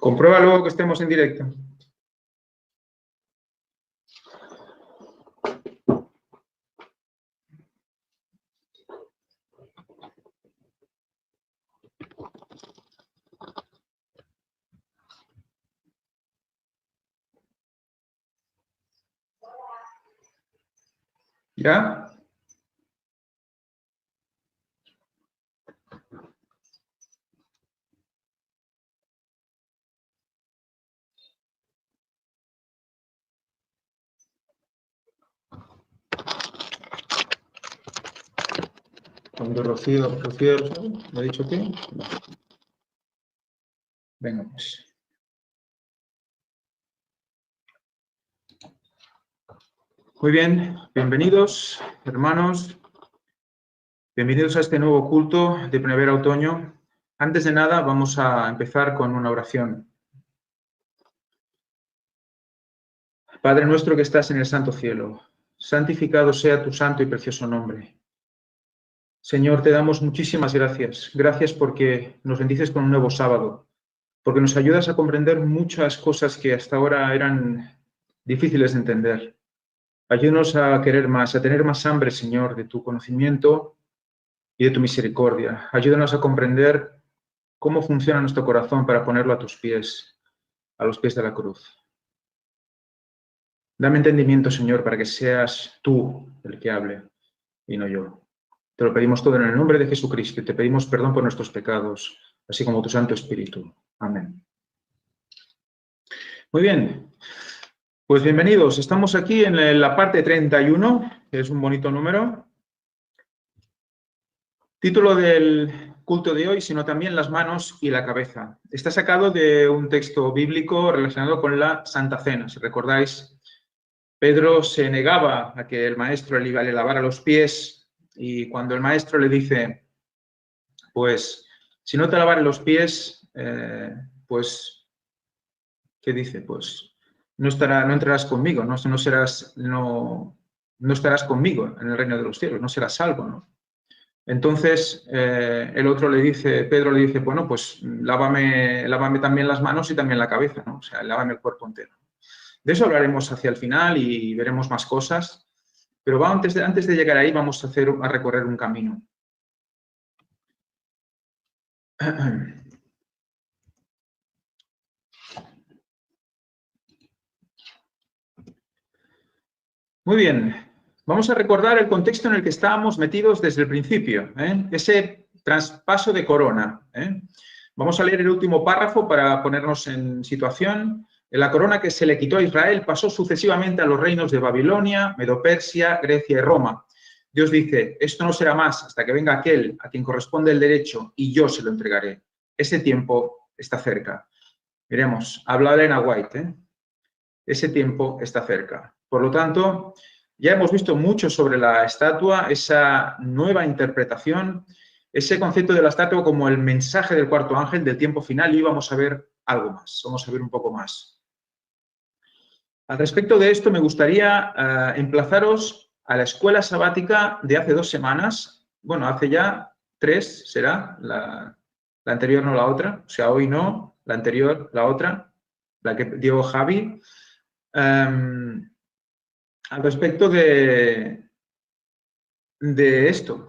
Comprueba luego que estemos en directo. ¿Ya? Cuando Rocío, ¿me ha dicho qué? No. Venga, pues. Muy bien, bienvenidos, hermanos. Bienvenidos a este nuevo culto de primavera-otoño. Antes de nada, vamos a empezar con una oración. Padre nuestro que estás en el santo cielo, santificado sea tu santo y precioso nombre. Señor, te damos muchísimas gracias. Gracias porque nos bendices con un nuevo sábado, porque nos ayudas a comprender muchas cosas que hasta ahora eran difíciles de entender. Ayúdanos a querer más, a tener más hambre, Señor, de tu conocimiento y de tu misericordia. Ayúdanos a comprender cómo funciona nuestro corazón para ponerlo a tus pies, a los pies de la cruz. Dame entendimiento, Señor, para que seas tú el que hable y no yo. Te lo pedimos todo en el nombre de Jesucristo y te pedimos perdón por nuestros pecados, así como tu Santo Espíritu. Amén. Muy bien, pues bienvenidos. Estamos aquí en la parte 31, que es un bonito número. Título del culto de hoy, sino también las manos y la cabeza. Está sacado de un texto bíblico relacionado con la Santa Cena. Si recordáis, Pedro se negaba a que el maestro le lavara los pies y cuando el maestro le dice, pues, si no te lavaré los pies, pues, ¿qué dice? Pues, no entrarás conmigo, no estarás conmigo en el reino de los cielos, no serás salvo, ¿no? Entonces, Pedro le dice, bueno, pues lávame también las manos y también la cabeza, ¿no? O sea, lávame el cuerpo entero. De eso hablaremos hacia el final y veremos más cosas, pero antes de llegar ahí vamos a recorrer un camino. Muy bien, vamos a recordar el contexto en el que estábamos metidos desde el principio, ese traspaso de corona. Vamos a leer el último párrafo para ponernos en situación. La corona que se le quitó a Israel pasó sucesivamente a los reinos de Babilonia, Medo-Persia, Grecia y Roma. Dios dice, esto no será más hasta que venga aquel a quien corresponde el derecho y yo se lo entregaré. Ese tiempo está cerca. Miremos, habla Elena White, Ese tiempo está cerca. Por lo tanto, ya hemos visto mucho sobre la estatua, esa nueva interpretación, ese concepto de la estatua como el mensaje del cuarto ángel del tiempo final, y hoy vamos a ver algo más, vamos a ver un poco más. Al respecto de esto, me gustaría emplazaros a la escuela sabática de hace 2 semanas, bueno, hace ya 3, será, la anterior no la otra, o sea, hoy no, la anterior, la otra, la que dio Javi. Al respecto de esto,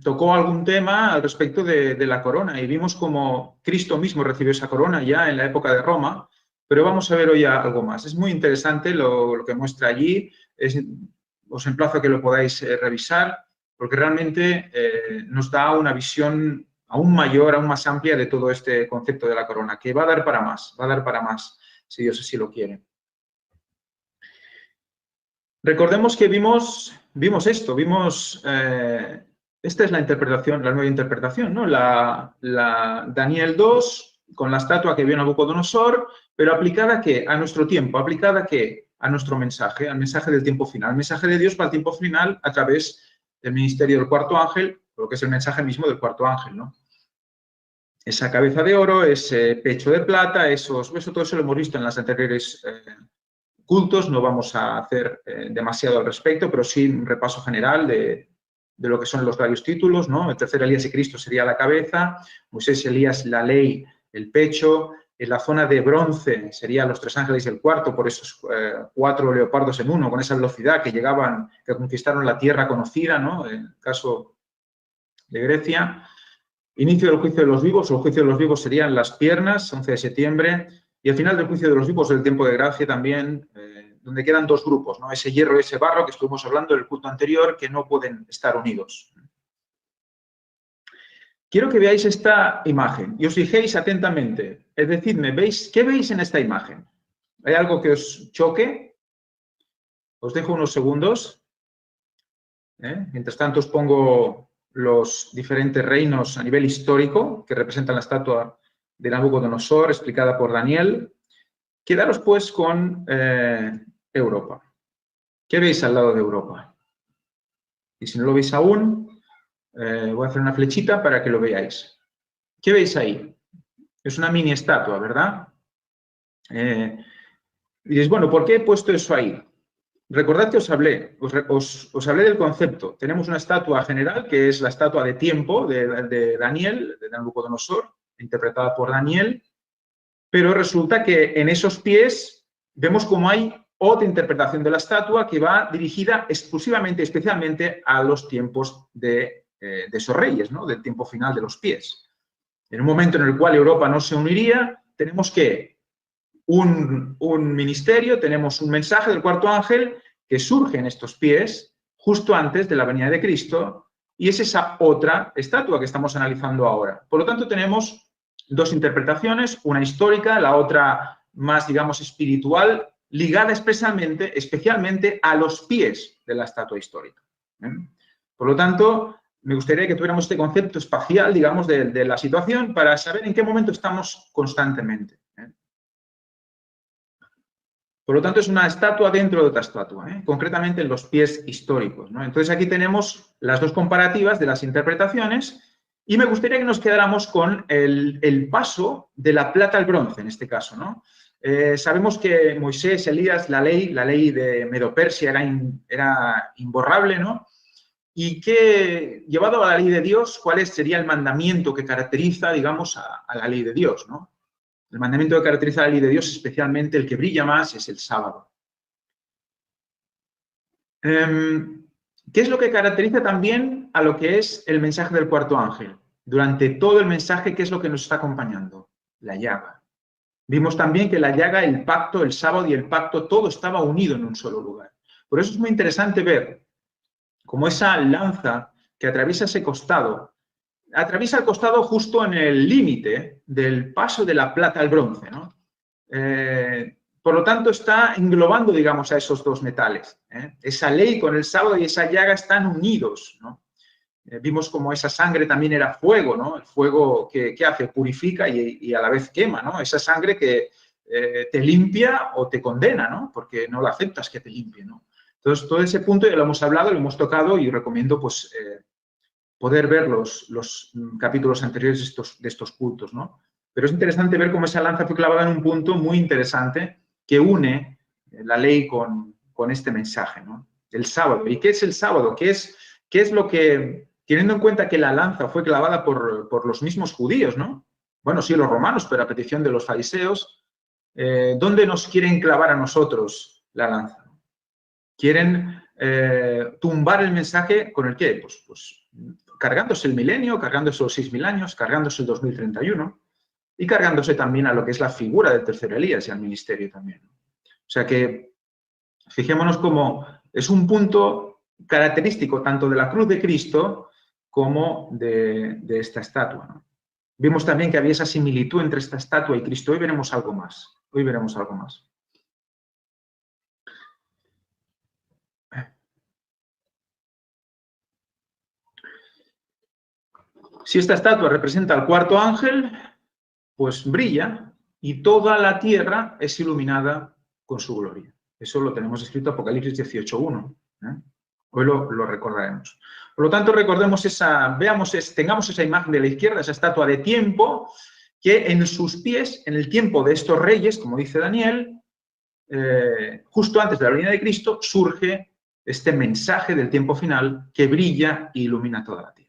tocó algún tema al respecto de la corona y vimos cómo Cristo mismo recibió esa corona ya en la época de Roma, pero vamos a ver hoy algo más. Es muy interesante lo que muestra allí, os emplazo a que lo podáis revisar, porque realmente nos da una visión aún mayor, aún más amplia de todo este concepto de la corona, que va a dar para más, si Dios así lo quiere. Recordemos que vimos esto, esta es la interpretación, la nueva interpretación, ¿no? La Daniel 2, con la estatua que vio Nabucodonosor, pero aplicada ¿qué? A nuestro tiempo, aplicada ¿qué? A nuestro mensaje, al mensaje del tiempo final, al mensaje de Dios para el tiempo final a través del ministerio del cuarto ángel, lo que es el mensaje mismo del cuarto ángel, ¿no? Esa cabeza de oro, ese pecho de plata, todo eso lo hemos visto en las anteriores cultos, no vamos a hacer demasiado al respecto, pero sí un repaso general de lo que son los varios títulos, ¿no? El tercer Elías y Cristo sería la cabeza, Moisés y Elías la ley, el pecho, En la zona de bronce serían los 3 ángeles y el cuarto, por esos 4 leopardos en uno, con esa velocidad que llegaban, que conquistaron la tierra conocida, ¿no? En el caso de Grecia. Inicio del juicio de los vivos. El juicio de los vivos serían las piernas, 11 de septiembre. Y al final del juicio de los vivos, el tiempo de gracia también, donde quedan 2 grupos, ¿no? Ese hierro y ese barro que estuvimos hablando del culto anterior, que no pueden estar unidos. Quiero que veáis esta imagen y os fijéis atentamente. Es decir, ¿qué veis en esta imagen? ¿Hay algo que os choque? Os dejo unos segundos. Mientras tanto, os pongo los diferentes reinos a nivel histórico que representan la estatua de Nabucodonosor, explicada por Daniel. Quedaros, pues, con Europa. ¿Qué veis al lado de Europa? Y si no lo veis aún, voy a hacer una flechita para que lo veáis. ¿Qué veis ahí? Es una mini estatua, ¿verdad? Y diréis, bueno, ¿por qué he puesto eso ahí? Recordad que os hablé del concepto. Tenemos una estatua general, que es la estatua de tiempo de Daniel, de Nabucodonosor, interpretada por Daniel, pero resulta que en esos pies vemos cómo hay otra interpretación de la estatua que va dirigida exclusivamente, especialmente a los tiempos de esos reyes, ¿no? Del tiempo final de los pies. En un momento en el cual Europa no se uniría, tenemos que un ministerio, tenemos un mensaje del cuarto ángel que surge en estos pies justo antes de la venida de Cristo, y es esa otra estatua que estamos analizando ahora. Por lo tanto, tenemos 2 interpretaciones, una histórica, la otra más, digamos, espiritual, ligada especialmente a los pies de la estatua histórica. Por lo tanto, me gustaría que tuviéramos este concepto espacial, digamos, de la situación para saber en qué momento estamos constantemente. Por lo tanto, es una estatua dentro de otra estatua, concretamente en los pies históricos, ¿no? Entonces, aquí tenemos las 2 comparativas de las interpretaciones y me gustaría que nos quedáramos con el paso de la plata al bronce, en este caso, ¿no? Sabemos que Moisés, Elías, la ley de Medo-Persia era imborrable, ¿no? Y que, llevado a la ley de Dios, ¿cuál sería el mandamiento que caracteriza, digamos, a la ley de Dios, ¿no? El mandamiento que caracteriza la ley de Dios, especialmente el que brilla más, es el sábado. ¿Qué es lo que caracteriza también a lo que es el mensaje del cuarto ángel? Durante todo el mensaje, ¿qué es lo que nos está acompañando? La llaga. Vimos también que la llaga, el pacto, el sábado y el pacto, todo estaba unido en un solo lugar. Por eso es muy interesante ver cómo esa lanza que atraviesa ese costado, atraviesa el costado justo en el límite del paso de la plata al bronce, ¿no? Por lo tanto, está englobando, digamos, a esos 2 metales. Esa ley con el sábado y esa llaga están unidos, ¿no? Vimos como esa sangre también era fuego, ¿no? El fuego que hace, purifica y a la vez quema, ¿no? Esa sangre que te limpia o te condena, ¿no? Porque no la aceptas que te limpie, ¿no? Entonces, todo ese punto ya lo hemos hablado, lo hemos tocado y recomiendo, pues, poder ver los capítulos anteriores de estos cultos, ¿no? Pero es interesante ver cómo esa lanza fue clavada en un punto muy interesante que une la ley con este mensaje, ¿no? El sábado. ¿Y qué es el sábado? ¿Qué es lo que, teniendo en cuenta que la lanza fue clavada por los mismos judíos, ¿no? Bueno, sí, los romanos, pero a petición de los fariseos, ¿dónde nos quieren clavar a nosotros la lanza? Quieren tumbar el mensaje con el qué? Pues cargándose el milenio, cargándose los 6.000 años, cargándose el 2031 y cargándose también a lo que es la figura del tercer Elías y al ministerio también. O sea que fijémonos cómo es un punto característico tanto de la cruz de Cristo como de esta estatua, ¿no? Vimos también que había esa similitud entre esta estatua y Cristo. Hoy veremos algo más. Hoy veremos algo más. Si esta estatua representa al cuarto ángel, pues brilla y toda la tierra es iluminada con su gloria. Eso lo tenemos escrito en Apocalipsis 18:1. Hoy lo recordaremos. Por lo tanto, recordemos tengamos esa imagen de la izquierda, esa estatua de tiempo, que en sus pies, en el tiempo de estos reyes, como dice Daniel, justo antes de la venida de Cristo, surge este mensaje del tiempo final que brilla e ilumina toda la tierra.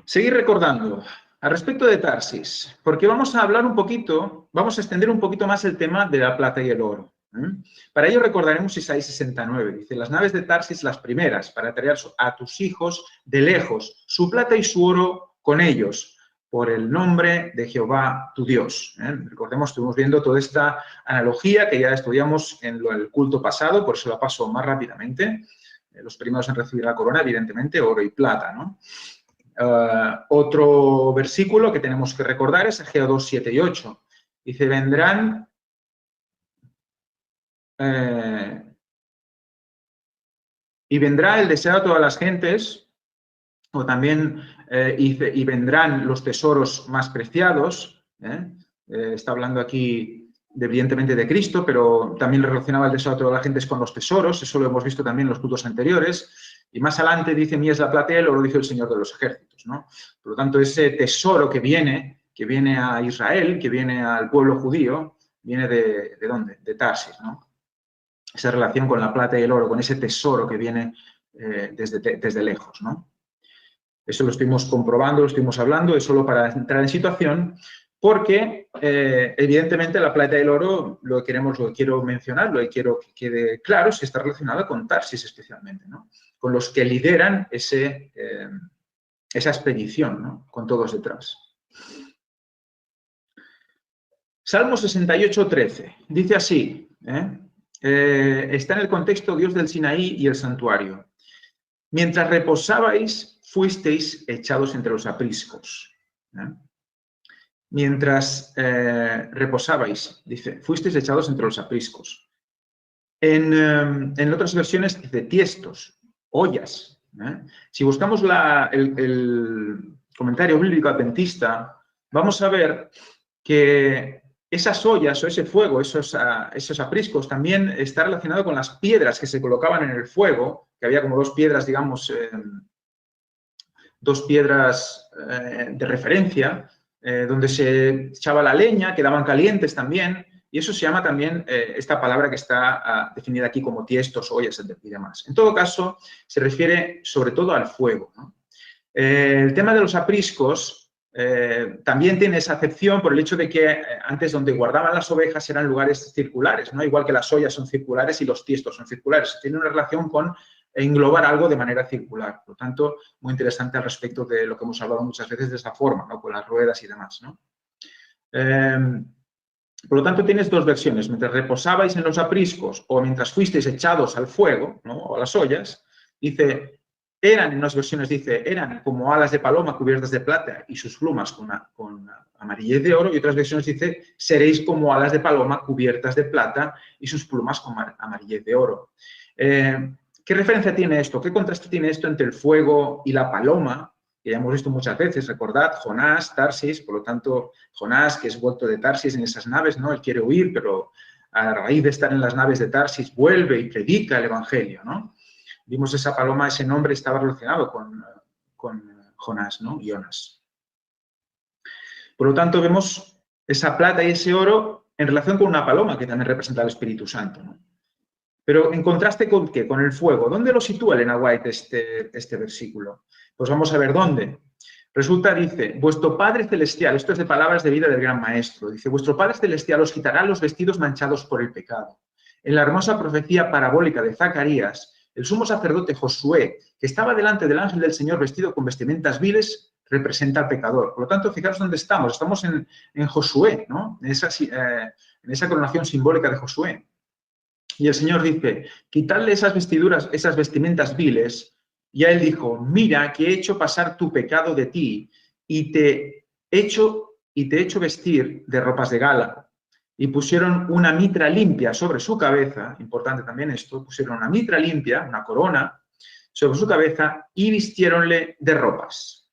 Seguir recordando al respecto de Tarsis, porque vamos a hablar un poquito, vamos a extender un poquito más el tema de la plata y el oro. Para ello recordaremos Isaías 69, dice, las naves de Tarsis las primeras, para traer a tus hijos de lejos, su plata y su oro con ellos, por el nombre de Jehová tu Dios. Recordemos, estuvimos viendo toda esta analogía que ya estudiamos en el culto pasado, por eso la paso más rápidamente. Los primeros en recibir la corona, evidentemente, oro y plata, ¿no? Otro versículo que tenemos que recordar es Ageo 2, 7 y 8. Dice, vendrán y vendrá el deseo de todas las gentes, o también, y vendrán los tesoros más preciados. Está hablando aquí, evidentemente, de Cristo, pero también relacionaba el deseo de todas las gentes con los tesoros. Eso lo hemos visto también en los cultos anteriores. Y más adelante dice, mía es la plata y el oro, dice el Señor de los ejércitos, ¿no? Por lo tanto, ese tesoro que viene a Israel, que viene al pueblo judío, viene ¿de dónde? De Tarsis, ¿no? Esa relación con la plata y el oro, con ese tesoro que viene desde lejos, ¿no? Eso lo estuvimos comprobando, lo estuvimos hablando, es solo para entrar en situación, porque evidentemente la plata y el oro, lo quiero mencionar, lo que quiero que quede claro, es que está relacionada con Tarsis especialmente, ¿no? Con los que lideran esa expedición, ¿no? Con todos detrás. Salmo 68, 13, dice así, está en el contexto Dios del Sinaí y el santuario. Mientras reposabais, fuisteis echados entre los apriscos. Mientras reposabais, dice, fuisteis echados entre los apriscos. En otras versiones dice tiestos, ollas. Si buscamos el comentario bíblico adventista, vamos a ver que esas ollas o ese fuego, esos apriscos, también está relacionado con las piedras que se colocaban en el fuego, que había como dos piedras, digamos, dos piedras de referencia, donde se echaba la leña, quedaban calientes también, y eso se llama también esta palabra que está definida aquí como tiestos, ollas y demás. En todo caso, se refiere sobre todo al fuego, ¿no? El tema de los apriscos también tiene esa acepción por el hecho de que antes donde guardaban las ovejas eran lugares circulares, ¿no? Igual que las ollas son circulares y los tiestos son circulares. Tiene una relación con englobar algo de manera circular. Por lo tanto, muy interesante al respecto de lo que hemos hablado muchas veces de esa forma, ¿no? Con las ruedas y demás, ¿no? Por lo tanto, tienes dos versiones. Mientras reposabais en los apriscos o mientras fuisteis echados al fuego, ¿no? O a las ollas, dice... Eran, en unas versiones dice, eran como alas de paloma cubiertas de plata y sus plumas con amarillez de oro, y otras versiones dice, seréis como alas de paloma cubiertas de plata y sus plumas con amarillez de oro. ¿Qué referencia tiene esto? ¿Qué contraste tiene esto entre el fuego y la paloma? Que ya hemos visto muchas veces, recordad, Jonás, Tarsis, por lo tanto, Jonás, que es vuelto de Tarsis en esas naves, ¿no? Él quiere huir, pero a raíz de estar en las naves de Tarsis vuelve y predica el Evangelio, ¿no? Vimos esa paloma, ese nombre estaba relacionado con Jonás, ¿no? Jonas. Por lo tanto, vemos esa plata y ese oro en relación con una paloma que también representa al Espíritu Santo, ¿no? Pero en contraste con ¿qué? Con el fuego. ¿Dónde lo sitúa Elena White este versículo? Pues vamos a ver dónde. Resulta, dice, vuestro Padre Celestial, esto es de palabras de vida del Gran Maestro, dice, vuestro Padre Celestial os quitará los vestidos manchados por el pecado. En la hermosa profecía parabólica de Zacarías, el sumo sacerdote Josué, que estaba delante del ángel del Señor vestido con vestimentas viles, representa al pecador. Por lo tanto, fijaros dónde estamos. Estamos en Josué, ¿no? En esa coronación simbólica de Josué. Y el Señor dice, quitadle esas vestiduras, esas vestimentas viles. Y a él dijo, mira que he hecho pasar tu pecado de ti y te he hecho vestir de ropas de gala. Y pusieron una mitra limpia sobre su cabeza, importante también esto, pusieron una mitra limpia, una corona, sobre su cabeza y vistiéronle de ropas.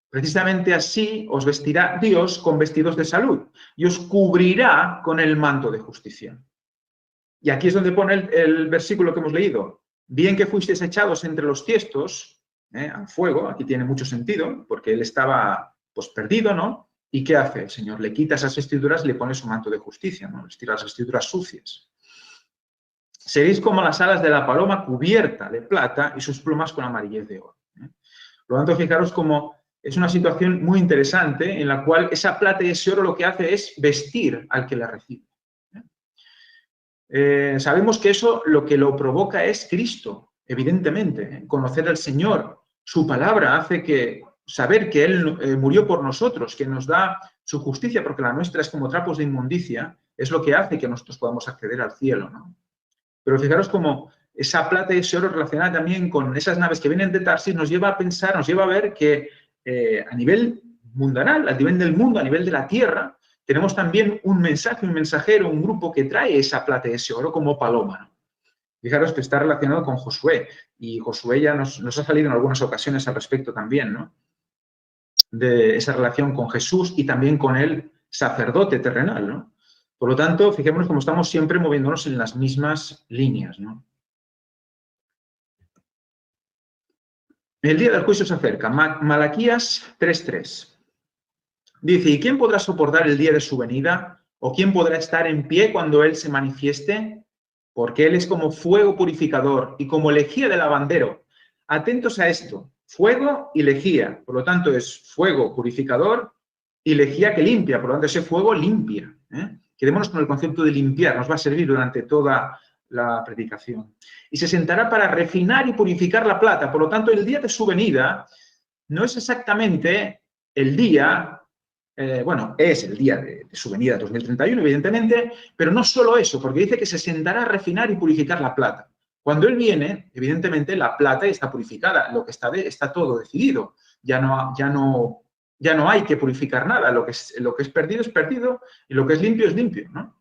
Precisamente así os vestirá Dios con vestidos de salud y os cubrirá con el manto de justicia. Y aquí es donde pone el versículo que hemos leído. Bien que fuisteis echados entre los tiestos, al fuego, aquí tiene mucho sentido, porque él estaba pues perdido, ¿no? ¿Y qué hace el Señor? Le quita esas vestiduras y le pone su manto de justicia, ¿no? Les tira las vestiduras sucias. Seréis como las alas de la paloma cubierta de plata y sus plumas con amarillez de oro. Por lo tanto, fijaros cómo es una situación muy interesante en la cual esa plata y ese oro lo que hace es vestir al que la recibe. Sabemos que eso lo que lo provoca es Cristo, evidentemente. Conocer al Señor, su palabra hace que saber que Él murió por nosotros, que nos da su justicia, porque la nuestra es como trapos de inmundicia, es lo que hace que nosotros podamos acceder al cielo, ¿no? Pero fijaros cómo esa plata y ese oro relacionada también con esas naves que vienen de Tarsis nos lleva a pensar, nos lleva a ver que a nivel mundanal, a nivel del mundo, a nivel de la tierra, tenemos también un mensaje, un mensajero, un grupo que trae esa plata y ese oro como paloma, ¿no? Fijaros que está relacionado con Josué, y Josué ya nos ha salido en algunas ocasiones al respecto también, ¿no? De esa relación con Jesús y también con el sacerdote terrenal, ¿no? Por lo tanto, fijémonos cómo estamos siempre moviéndonos en las mismas líneas, ¿no? El día del juicio se acerca. Malaquías 3:3. Dice, ¿y quién podrá soportar el día de su venida? ¿O quién podrá estar en pie cuando Él se manifieste? Porque Él es como fuego purificador y como lejía de lavandero. Atentos a esto, fuego y lejía. Por lo tanto, es fuego purificador y lejía que limpia. Por lo tanto, ese fuego limpia. Quedémonos con el concepto de limpiar. Nos va a servir durante toda la predicación. Y se sentará para refinar y purificar la plata. Por lo tanto, el día de su venida no es exactamente el día... bueno, es el día de su venida 2031, evidentemente, pero no solo eso, porque dice que se sentará a refinar y purificar la plata. Cuando Él viene, evidentemente, la plata está purificada, lo que está todo decidido. Ya no hay que purificar nada, lo que es perdido, y lo que es limpio, ¿no?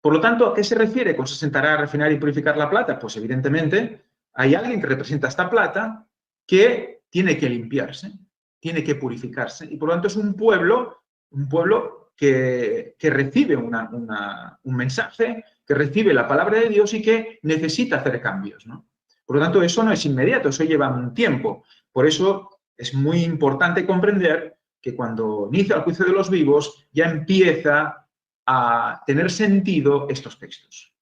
Por lo tanto, ¿a qué se refiere con se sentará a refinar y purificar la plata? Pues evidentemente hay alguien que representa esta plata que tiene que limpiarse, tiene que purificarse, y por lo tanto es un pueblo que recibe un mensaje, que recibe la palabra de Dios y que necesita hacer cambios, ¿no? Por lo tanto, eso no es inmediato, eso lleva un tiempo. Por eso es muy importante comprender que cuando inicia el juicio de los vivos ya empieza a tener sentido estos textos.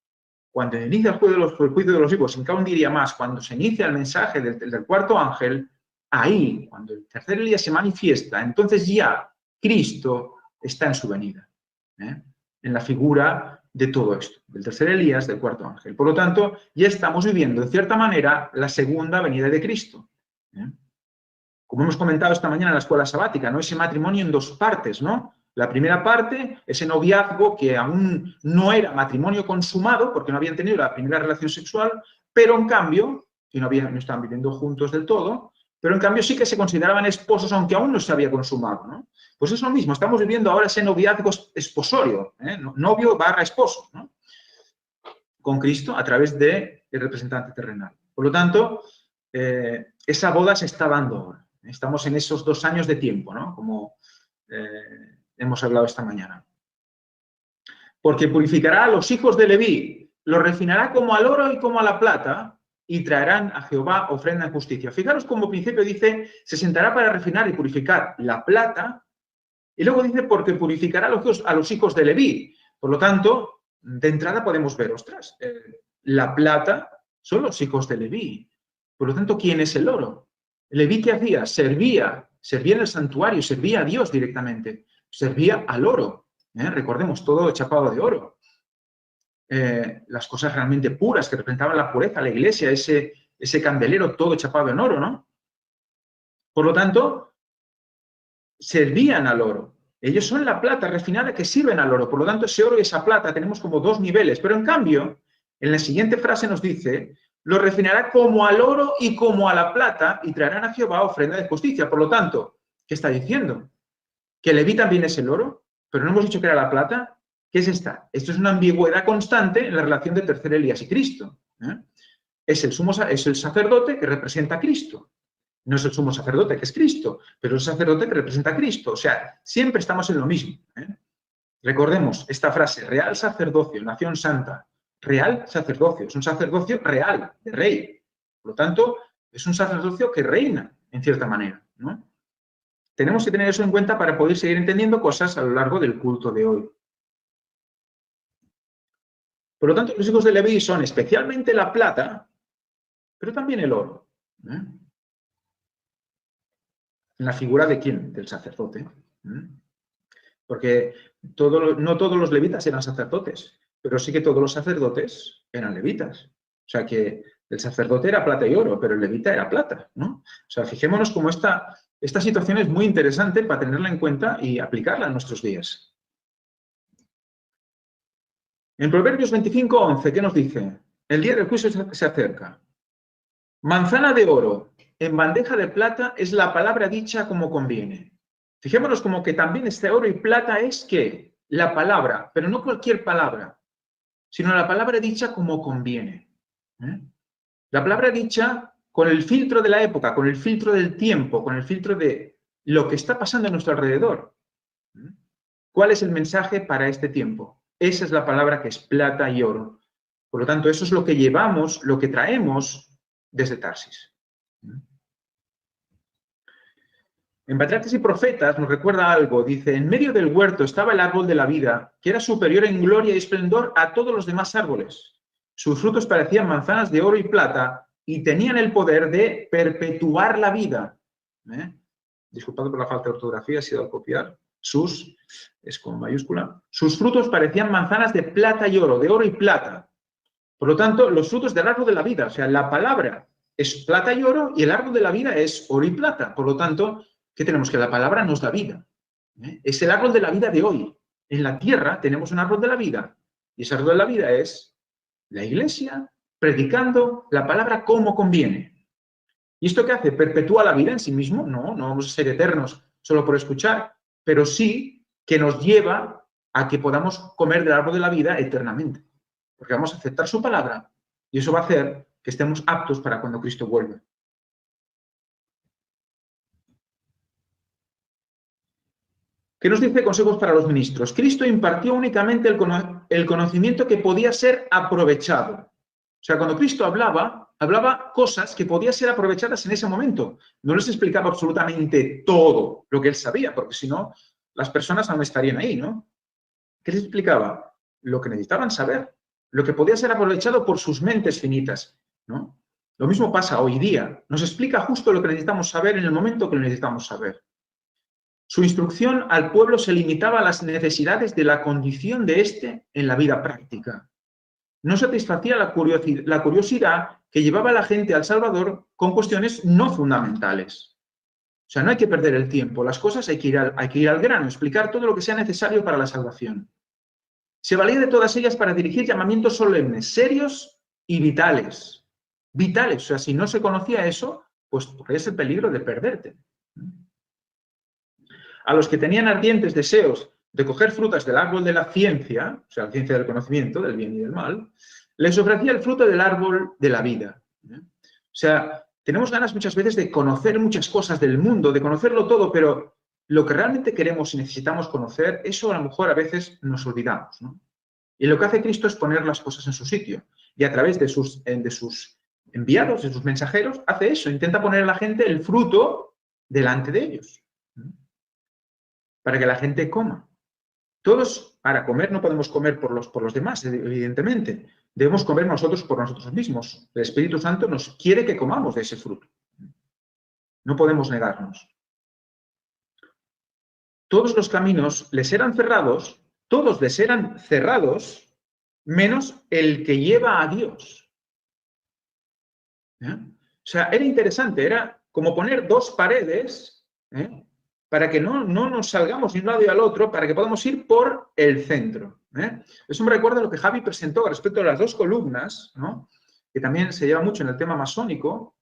Cuando inicia el juicio de los vivos, en cada un diría más, cuando se inicia el mensaje del cuarto ángel, ahí, cuando el tercer Elías se manifiesta, entonces ya Cristo está en su venida, en la figura de todo esto, del tercer Elías, del cuarto ángel. Por lo tanto, ya estamos viviendo, de cierta manera, la segunda venida de Cristo. Como hemos comentado esta mañana en la escuela sabática, ¿no? Ese matrimonio en dos partes, ¿no? La primera parte, ese noviazgo que aún no era matrimonio consumado, porque no habían tenido la primera relación sexual, pero en cambio, que no estaban viviendo juntos del todo, pero en cambio sí que se consideraban esposos, aunque aún no se había consumado, ¿no? Pues es lo mismo, estamos viviendo ahora ese noviazgo esposorio, novio / esposo, ¿no? Con Cristo a través del representante terrenal. Por lo tanto, esa boda se está dando ahora. Estamos en esos 2 años de tiempo, ¿no? Como hemos hablado esta mañana. Porque purificará a los hijos de Leví, los refinará como al oro y como a la plata, y traerán a Jehová ofrenda en justicia. Fijaros como principio dice, se sentará para refinar y purificar la plata, y luego dice, porque purificará a los hijos de Leví. Por lo tanto, de entrada podemos ver, ostras, la plata son los hijos de Leví. Por lo tanto, ¿quién es el oro? Leví, ¿qué hacía? Servía en el santuario, servía a Dios directamente, servía al oro. Recordemos, todo chapado de oro. Las cosas realmente puras que representaban la pureza, la iglesia, ese candelero todo chapado en oro, ¿no? Por lo tanto, servían al oro. Ellos son la plata refinada que sirven al oro. Por lo tanto, ese oro y esa plata tenemos como 2 niveles. Pero en cambio, en la siguiente frase nos dice, lo refinará como al oro y como a la plata y traerán a Jehová ofrenda de justicia. Por lo tanto, ¿qué está diciendo? ¿Que Leví también es el oro? Pero no hemos dicho que era la plata. ¿Qué es esta? Esto es una ambigüedad constante en la relación de tercer Elías y Cristo. Es el sacerdote que representa a Cristo. No es el sumo sacerdote, que es Cristo, pero es el sacerdote que representa a Cristo. O sea, siempre estamos en lo mismo. Recordemos esta frase, real sacerdocio, nación santa. Real sacerdocio, es un sacerdocio real, de rey. Por lo tanto, es un sacerdocio que reina, en cierta manera, ¿no? Tenemos que tener eso en cuenta para poder seguir entendiendo cosas a lo largo del culto de hoy. Por lo tanto, los hijos de Leví son especialmente la plata, pero también el oro. ¿En la figura de quién? Del sacerdote. Porque no todos los levitas eran sacerdotes, pero sí que todos los sacerdotes eran levitas. O sea que el sacerdote era plata y oro, pero el levita era plata, ¿no? O sea, fijémonos cómo esta situación es muy interesante para tenerla en cuenta y aplicarla en nuestros días. En Proverbios 25:11, ¿qué nos dice? El día del juicio se acerca. Manzana de oro en bandeja de plata es la palabra dicha como conviene. Fijémonos como que también este oro y plata es que la palabra, pero no cualquier palabra, sino la palabra dicha como conviene. La palabra dicha con el filtro de la época, con el filtro del tiempo, con el filtro de lo que está pasando a nuestro alrededor. ¿Cuál es el mensaje para este tiempo? Esa es la palabra que es plata y oro. Por lo tanto, eso es lo que llevamos, lo que traemos desde Tarsis. En Patriarcas y Profetas nos recuerda algo, dice, en medio del huerto estaba el árbol de la vida, que era superior en gloria y esplendor a todos los demás árboles. Sus frutos parecían manzanas de oro y plata y tenían el poder de perpetuar la vida. Disculpad por la falta de ortografía, ha sido al copiar. Sus, es con mayúscula. Sus frutos parecían manzanas de plata y oro, de oro y plata. Por lo tanto, los frutos del árbol de la vida, o sea, la palabra es plata y oro y el árbol de la vida es oro y plata. Por lo tanto, ¿qué tenemos? Que la palabra nos da vida. Es el árbol de la vida de hoy. En la tierra tenemos un árbol de la vida y ese árbol de la vida es la iglesia predicando la palabra como conviene. ¿Y esto qué hace? ¿Perpetúa la vida en sí mismo? No, no vamos a ser eternos solo por escuchar, pero sí que nos lleva a que podamos comer del árbol de la vida eternamente. Porque vamos a aceptar su palabra y eso va a hacer que estemos aptos para cuando Cristo vuelva. ¿Qué nos dice consejos para los ministros? Cristo impartió únicamente el conocimiento que podía ser aprovechado. O sea, cuando Cristo hablaba cosas que podían ser aprovechadas en ese momento. No les explicaba absolutamente todo lo que él sabía, porque si no, las personas aún estarían ahí, ¿no? ¿Qué les explicaba? Lo que necesitaban saber, lo que podía ser aprovechado por sus mentes finitas, ¿no? Lo mismo pasa hoy día. Nos explica justo lo que necesitamos saber en el momento que lo necesitamos saber. Su instrucción al pueblo se limitaba a las necesidades de la condición de éste en la vida práctica. No satisfacía la curiosidad que llevaba a la gente al Salvador con cuestiones no fundamentales. O sea, no hay que perder el tiempo. Las cosas hay que ir al grano, explicar todo lo que sea necesario para la salvación. Se valía de todas ellas para dirigir llamamientos solemnes, serios y vitales. Vitales, o sea, si no se conocía eso, pues es el peligro de perderte. A los que tenían ardientes deseos de coger frutas del árbol de la ciencia, o sea, la ciencia del conocimiento, del bien y del mal, les ofrecía el fruto del árbol de la vida. O sea, tenemos ganas muchas veces de conocer muchas cosas del mundo, de conocerlo todo, pero lo que realmente queremos y necesitamos conocer, eso a lo mejor a veces nos olvidamos, ¿no? Y lo que hace Cristo es poner las cosas en su sitio. Y a través de sus enviados, de sus mensajeros, hace eso, intenta poner a la gente el fruto delante de ellos, para que la gente coma. Todos, para comer, no podemos comer por los demás, evidentemente. Debemos comer nosotros por nosotros mismos. El Espíritu Santo nos quiere que comamos de ese fruto. No podemos negarnos. Todos los caminos les eran cerrados, todos les eran cerrados, menos el que lleva a Dios. O sea, era interesante, era como poner dos paredes, para que no nos salgamos de un lado y al otro, para que podamos ir por el centro. Eso me recuerda a lo que Javi presentó respecto a las dos columnas, ¿no? Que también se lleva mucho en el tema masónico,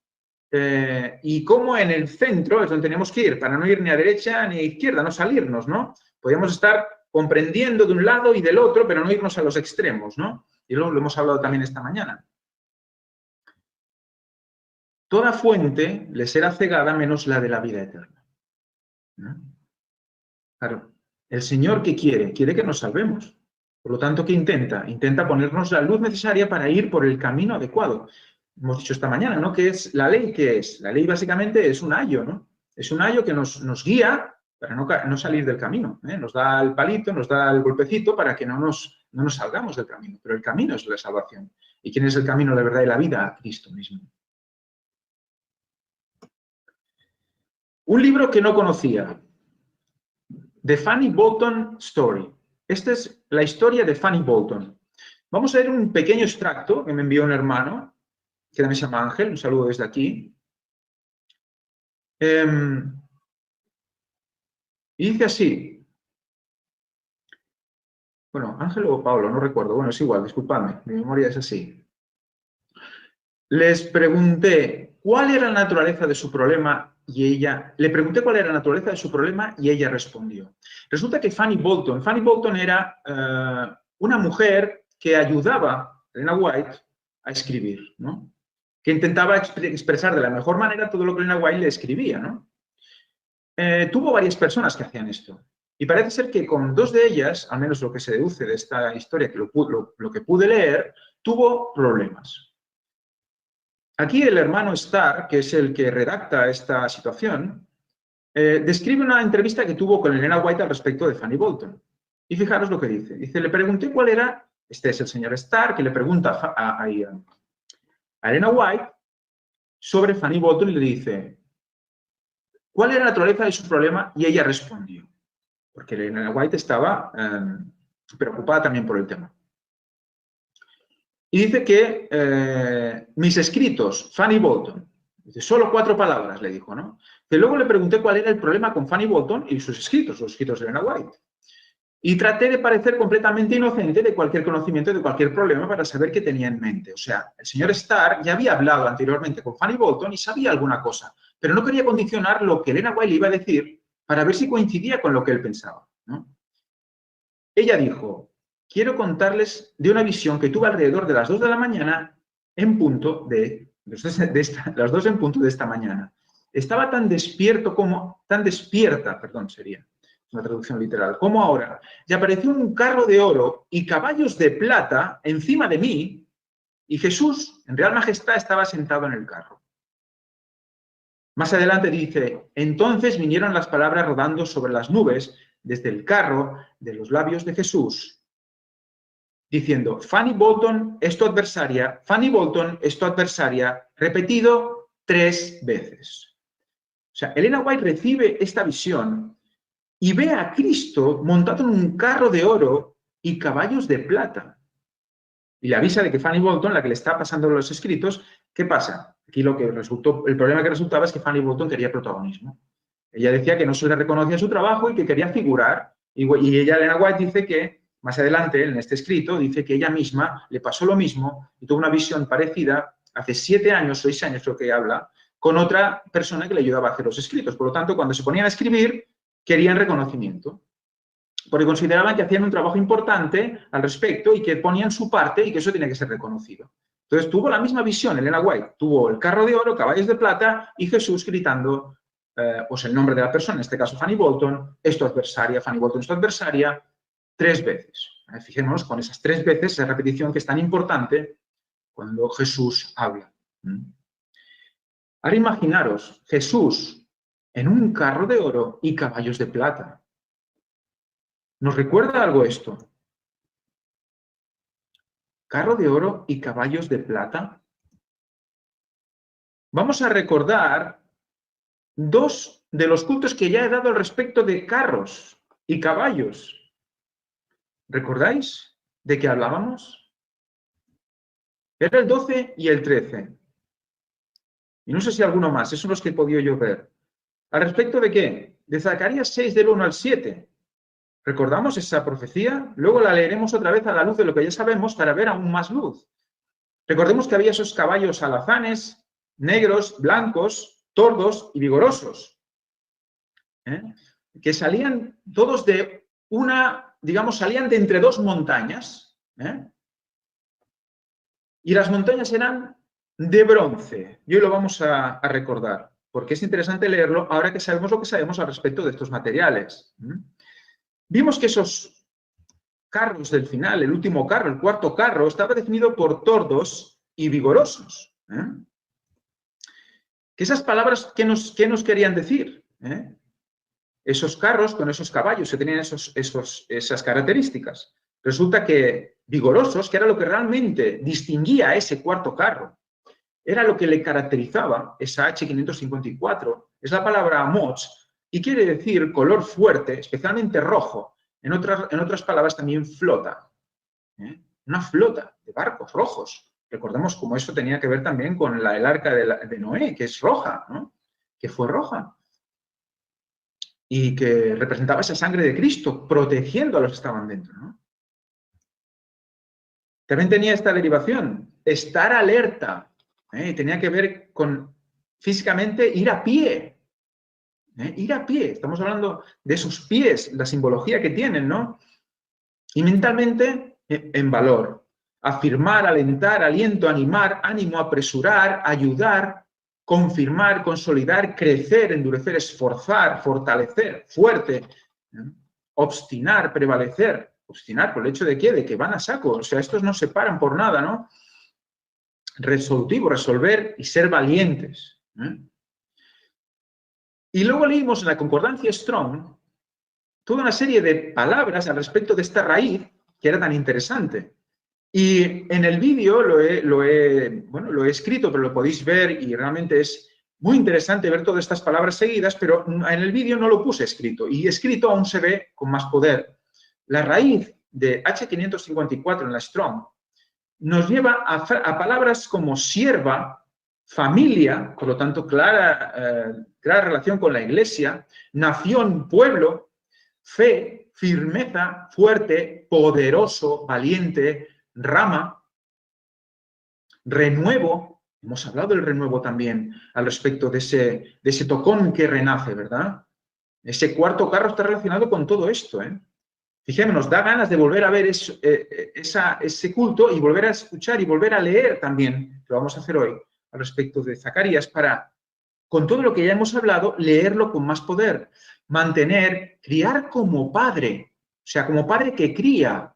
y cómo en el centro es donde tenemos que ir, para no ir ni a derecha ni a izquierda, no salirnos, ¿no? Podríamos estar comprendiendo de un lado y del otro, pero no irnos a los extremos, ¿no? Y luego lo hemos hablado también esta mañana. Toda fuente les será cegada menos la de la vida eterna. Claro, el Señor, ¿qué quiere? Quiere que nos salvemos. Por lo tanto, ¿qué intenta? Intenta ponernos la luz necesaria para ir por el camino adecuado. Hemos dicho esta mañana, ¿no? ¿Qué es la ley? ¿Qué es? La ley básicamente es un ayo, ¿no? Es un ayo que nos guía para no salir del camino. Nos da el palito, nos da el golpecito para que no nos salgamos del camino. Pero el camino es la salvación. ¿Y quién es el camino, la verdad y la vida? Cristo mismo. Un libro que no conocía. The Fanny Bolton Story. Esta es la historia de Fanny Bolton. Vamos a ver un pequeño extracto que me envió un hermano, que también se llama Ángel, un saludo desde aquí. Y dice así. Bueno, Ángel o Pablo, no recuerdo. Bueno, es igual, disculpadme, mi memoria es así. Les pregunté cuál era la naturaleza de su problema y ella... Le pregunté cuál era la naturaleza de su problema y ella respondió. Resulta que Fanny Bolton era una mujer que ayudaba a Elena White a escribir, ¿no? Que intentaba expresar de la mejor manera todo lo que Elena White le escribía, ¿no? Tuvo varias personas que hacían esto. Y parece ser que con dos de ellas, al menos lo que se deduce de esta historia, que lo que pude leer, tuvo problemas. Aquí el hermano Starr, que es el que redacta esta situación, describe una entrevista que tuvo con Elena White al respecto de Fanny Bolton. Y fijaros lo que dice. Dice, le pregunté cuál era, este es el señor Starr, que le pregunta a Elena White sobre Fanny Bolton y le dice, ¿cuál era la naturaleza de su problema? Y ella respondió. Porque Elena White estaba preocupada también por el tema. Y dice que mis escritos, Fanny Bolton, dice, solo 4 palabras, le dijo, ¿no? Que luego le pregunté cuál era el problema con Fanny Bolton y sus escritos, los escritos de Elena White. Y traté de parecer completamente inocente de cualquier conocimiento de cualquier problema para saber qué tenía en mente. O sea, el señor Starr ya había hablado anteriormente con Fanny Bolton y sabía alguna cosa, pero no quería condicionar lo que Elena White le iba a decir para ver si coincidía con lo que él pensaba, ¿no? Ella dijo, quiero contarles de una visión que tuve alrededor de las 2 de la mañana en punto de las 2 en punto de esta mañana. Estaba tan despierta, sería una traducción literal, como ahora, y apareció un carro de oro y caballos de plata encima de mí, y Jesús, en real majestad, estaba sentado en el carro. Más adelante dice, entonces vinieron las palabras rodando sobre las nubes desde el carro de los labios de Jesús, diciendo, Fanny Bolton es tu adversaria, Fanny Bolton es tu adversaria, repetido 3 veces. O sea, Elena White recibe esta visión y ve a Cristo montado en un carro de oro y caballos de plata. Y le avisa de que Fanny Bolton, la que le está pasando los escritos, ¿qué pasa? Aquí el problema que resultaba es que Fanny Bolton quería protagonismo. Ella decía que no se le reconocía su trabajo y que quería figurar. Y ella, Elena White, dice que, más adelante, en este escrito, dice que ella misma le pasó lo mismo y tuvo una visión parecida hace 7 años, 6 años creo que habla, con otra persona que le ayudaba a hacer los escritos. Por lo tanto, cuando se ponían a escribir, querían reconocimiento, porque consideraban que hacían un trabajo importante al respecto y que ponían su parte y que eso tenía que ser reconocido. Entonces tuvo la misma visión Elena White, tuvo el carro de oro, caballos de plata y Jesús gritando pues el nombre de la persona, en este caso Fanny Bolton, es tu adversaria, Fanny Bolton es tu adversaria, 3 veces. Fijémonos con esas 3 veces, esa repetición que es tan importante cuando Jesús habla. Ahora imaginaros, Jesús en un carro de oro y caballos de plata. ¿Nos recuerda algo esto? Carro de oro y caballos de plata. Vamos a recordar 2 de los cultos que ya he dado al respecto de carros y caballos. ¿Recordáis de qué hablábamos? Era el 12 y el 13. Y no sé si alguno más, esos son los que he podido yo ver. ¿Al respecto de qué? De Zacarías 6, del 1 al 7. ¿Recordamos esa profecía? Luego la leeremos otra vez a la luz de lo que ya sabemos para ver aún más luz. Recordemos que había esos caballos alazanes, negros, blancos, tordos y vigorosos, que salían todos de salían de entre 2 montañas, y las montañas eran de bronce. Y hoy lo vamos a recordar, porque es interesante leerlo ahora que sabemos lo que sabemos al respecto de estos materiales. Vimos que esos carros del final, el último carro, el 4.º carro, estaba definido por tordos y vigorosos. ¿Que esas palabras qué nos querían decir? Esos carros con esos caballos que tenían esas características. Resulta que vigorosos, que era lo que realmente distinguía a ese 4.º carro, era lo que le caracterizaba, esa H554, es la palabra amots, y quiere decir color fuerte, especialmente rojo. En otras palabras también flota. Una flota de barcos rojos. Recordemos cómo eso tenía que ver también con el arca de Noé, que es roja, ¿no? Que fue roja. Y que representaba esa sangre de Cristo, protegiendo a los que estaban dentro, ¿no? También tenía esta derivación, estar alerta. Tenía que ver con físicamente ir a pie. Ir a pie. Estamos hablando de esos pies, la simbología que tienen, ¿no? Y mentalmente, en valor. Afirmar, alentar, aliento, animar, ánimo, apresurar, ayudar, confirmar, consolidar, crecer, endurecer, esforzar, fortalecer, fuerte, obstinar, prevalecer. Obstinar, ¿por el hecho de qué? De que van a saco. O sea, estos no se paran por nada, ¿no? Resolutivo, resolver y ser valientes. Y luego leímos en la concordancia Strong toda una serie de palabras al respecto de esta raíz que era tan interesante. Y en el vídeo lo he escrito, pero lo podéis ver y realmente es muy interesante ver todas estas palabras seguidas, pero en el vídeo no lo puse escrito. Y escrito aún se ve con más poder. La raíz de H554 en la Strong nos lleva a palabras como sierva, familia, por lo tanto, clara relación con la iglesia, nación, pueblo, fe, firmeza, fuerte, poderoso, valiente, rama, renuevo. Hemos hablado del renuevo también al respecto de ese tocón que renace, ¿verdad? Ese cuarto carro está relacionado con todo esto, ¿eh? Fijémonos, da ganas de volver a ver ese culto y volver a escuchar y volver a leer también, que lo vamos a hacer hoy, al respecto de Zacarías, para, con todo lo que ya hemos hablado, leerlo con más poder. Mantener, criar como padre, o sea, como padre que cría.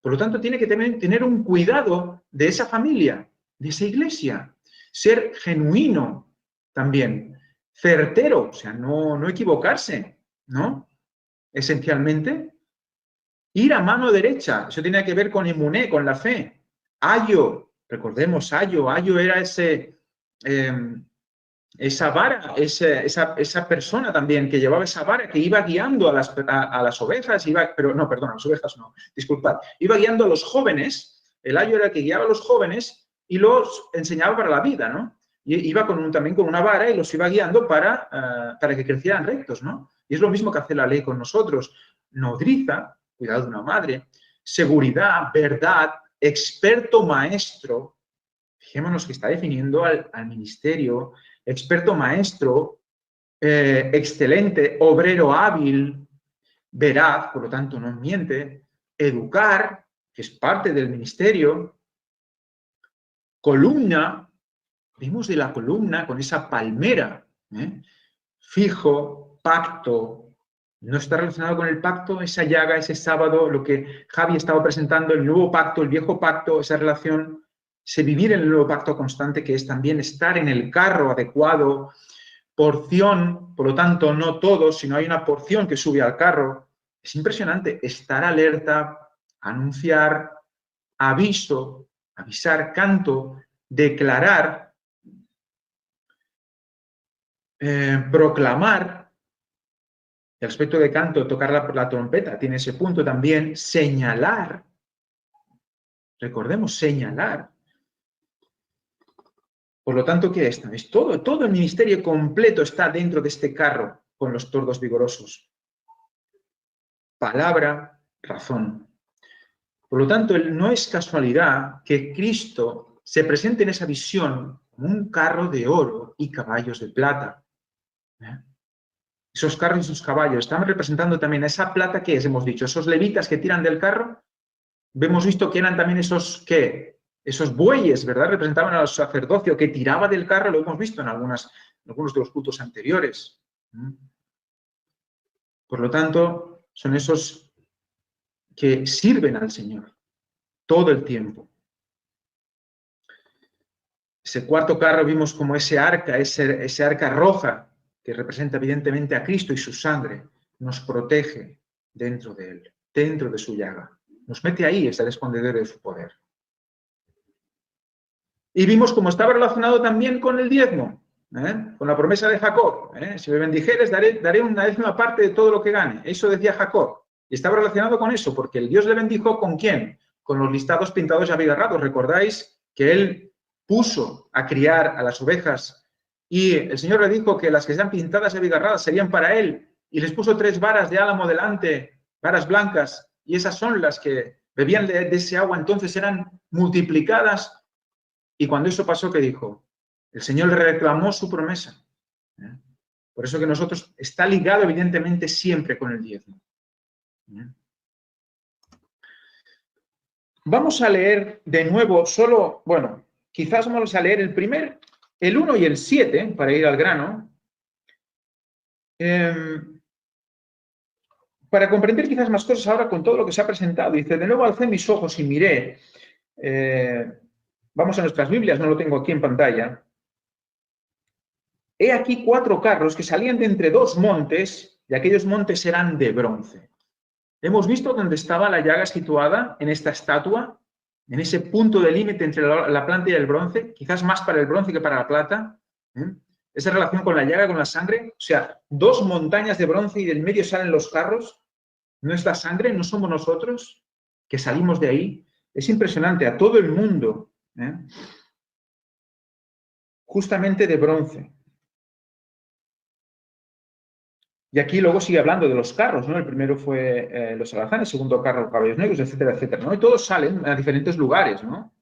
Por lo tanto, tiene que tener un cuidado de esa familia, de esa iglesia. Ser genuino también, certero, o sea, no equivocarse, ¿no? Esencialmente, ir a mano derecha, eso tiene que ver con inmuné, con la fe. Ayo, recordemos, ayo era esa vara, esa persona también que llevaba esa vara, que iba guiando a las ovejas, pero no, perdón, a las ovejas no, disculpad, iba guiando a los jóvenes, el ayo era el que guiaba a los jóvenes y los enseñaba para la vida, ¿no? Y iba también con una vara y los iba guiando para que crecieran rectos, ¿no? Y es lo mismo que hace la ley con nosotros. Nodriza, cuidado de una madre, seguridad, verdad, experto maestro. Fijémonos que está definiendo al ministerio, experto maestro, excelente, obrero hábil, veraz, por lo tanto no miente, educar, que es parte del ministerio, columna, vimos de la columna con esa palmera, fijo, pacto. ¿No está relacionado con el pacto, esa llaga, ese sábado, lo que Javi estaba presentando, el nuevo pacto, el viejo pacto, esa relación, ese vivir en el nuevo pacto constante, que es también estar en el carro adecuado, porción, por lo tanto, no todo, sino hay una porción que sube al carro. Es impresionante estar alerta, anunciar, aviso, avisar, canto, declarar, proclamar. El aspecto de canto, tocar la trompeta, tiene ese punto también. Señalar. Recordemos, señalar. Por lo tanto, ¿qué es? Es todo el ministerio completo está dentro de este carro con los tordos vigorosos. Palabra, razón. Por lo tanto, no es casualidad que Cristo se presente en esa visión como un carro de oro y caballos de plata. Esos carros y esos caballos están representando también esa plata que hemos dicho, esos levitas que tiran del carro. Hemos visto que eran también esos bueyes, ¿verdad? Representaban al sacerdocio que tiraba del carro, lo hemos visto en algunos de los cultos anteriores. Por lo tanto, son esos que sirven al Señor todo el tiempo. Ese cuarto carro vimos como ese arca roja, que representa evidentemente a Cristo y su sangre, nos protege dentro de él, dentro de su llaga. Nos mete ahí, es el escondedero de su poder. Y vimos cómo estaba relacionado también con el diezmo, con la promesa de Jacob. Si me bendijeres, daré una 10ª parte de todo lo que gane. Eso decía Jacob. Y estaba relacionado con eso, porque el Dios le bendijo ¿con quién? Con los listados pintados y abigarrados. ¿Recordáis que él puso a criar a las ovejas y el Señor le dijo que las que sean pintadas y abigarradas serían para él? Y les puso 3 varas de álamo delante, varas blancas, y esas son las que bebían de ese agua, entonces eran multiplicadas. Y cuando eso pasó, ¿qué dijo? El Señor le reclamó su promesa. Por eso que nosotros está ligado evidentemente siempre con el diezmo. Vamos a leer de nuevo solo, bueno, quizás vamos a leer el 1 y el 7, para ir al grano. Para comprender quizás más cosas ahora con todo lo que se ha presentado. Dice, de nuevo alcé mis ojos y miré. Vamos a nuestras Biblias, no lo tengo aquí en pantalla. He aquí 4 carros que salían de entre 2 montes, y aquellos montes eran de bronce. Hemos visto dónde estaba la llaga situada en esta estatua, en ese punto de límite entre la plata y el bronce, quizás más para el bronce que para la plata. Esa relación con la llaga, con la sangre, o sea, 2 montañas de bronce y del medio salen los carros. No es la sangre, no somos nosotros que salimos de ahí. Es impresionante, a todo el mundo, justamente de bronce. Y aquí luego sigue hablando de los carros, ¿no? El primero fue los alazanes, el segundo carro, caballos negros, etcétera, etcétera, ¿no? Y todos salen a diferentes lugares, ¿no?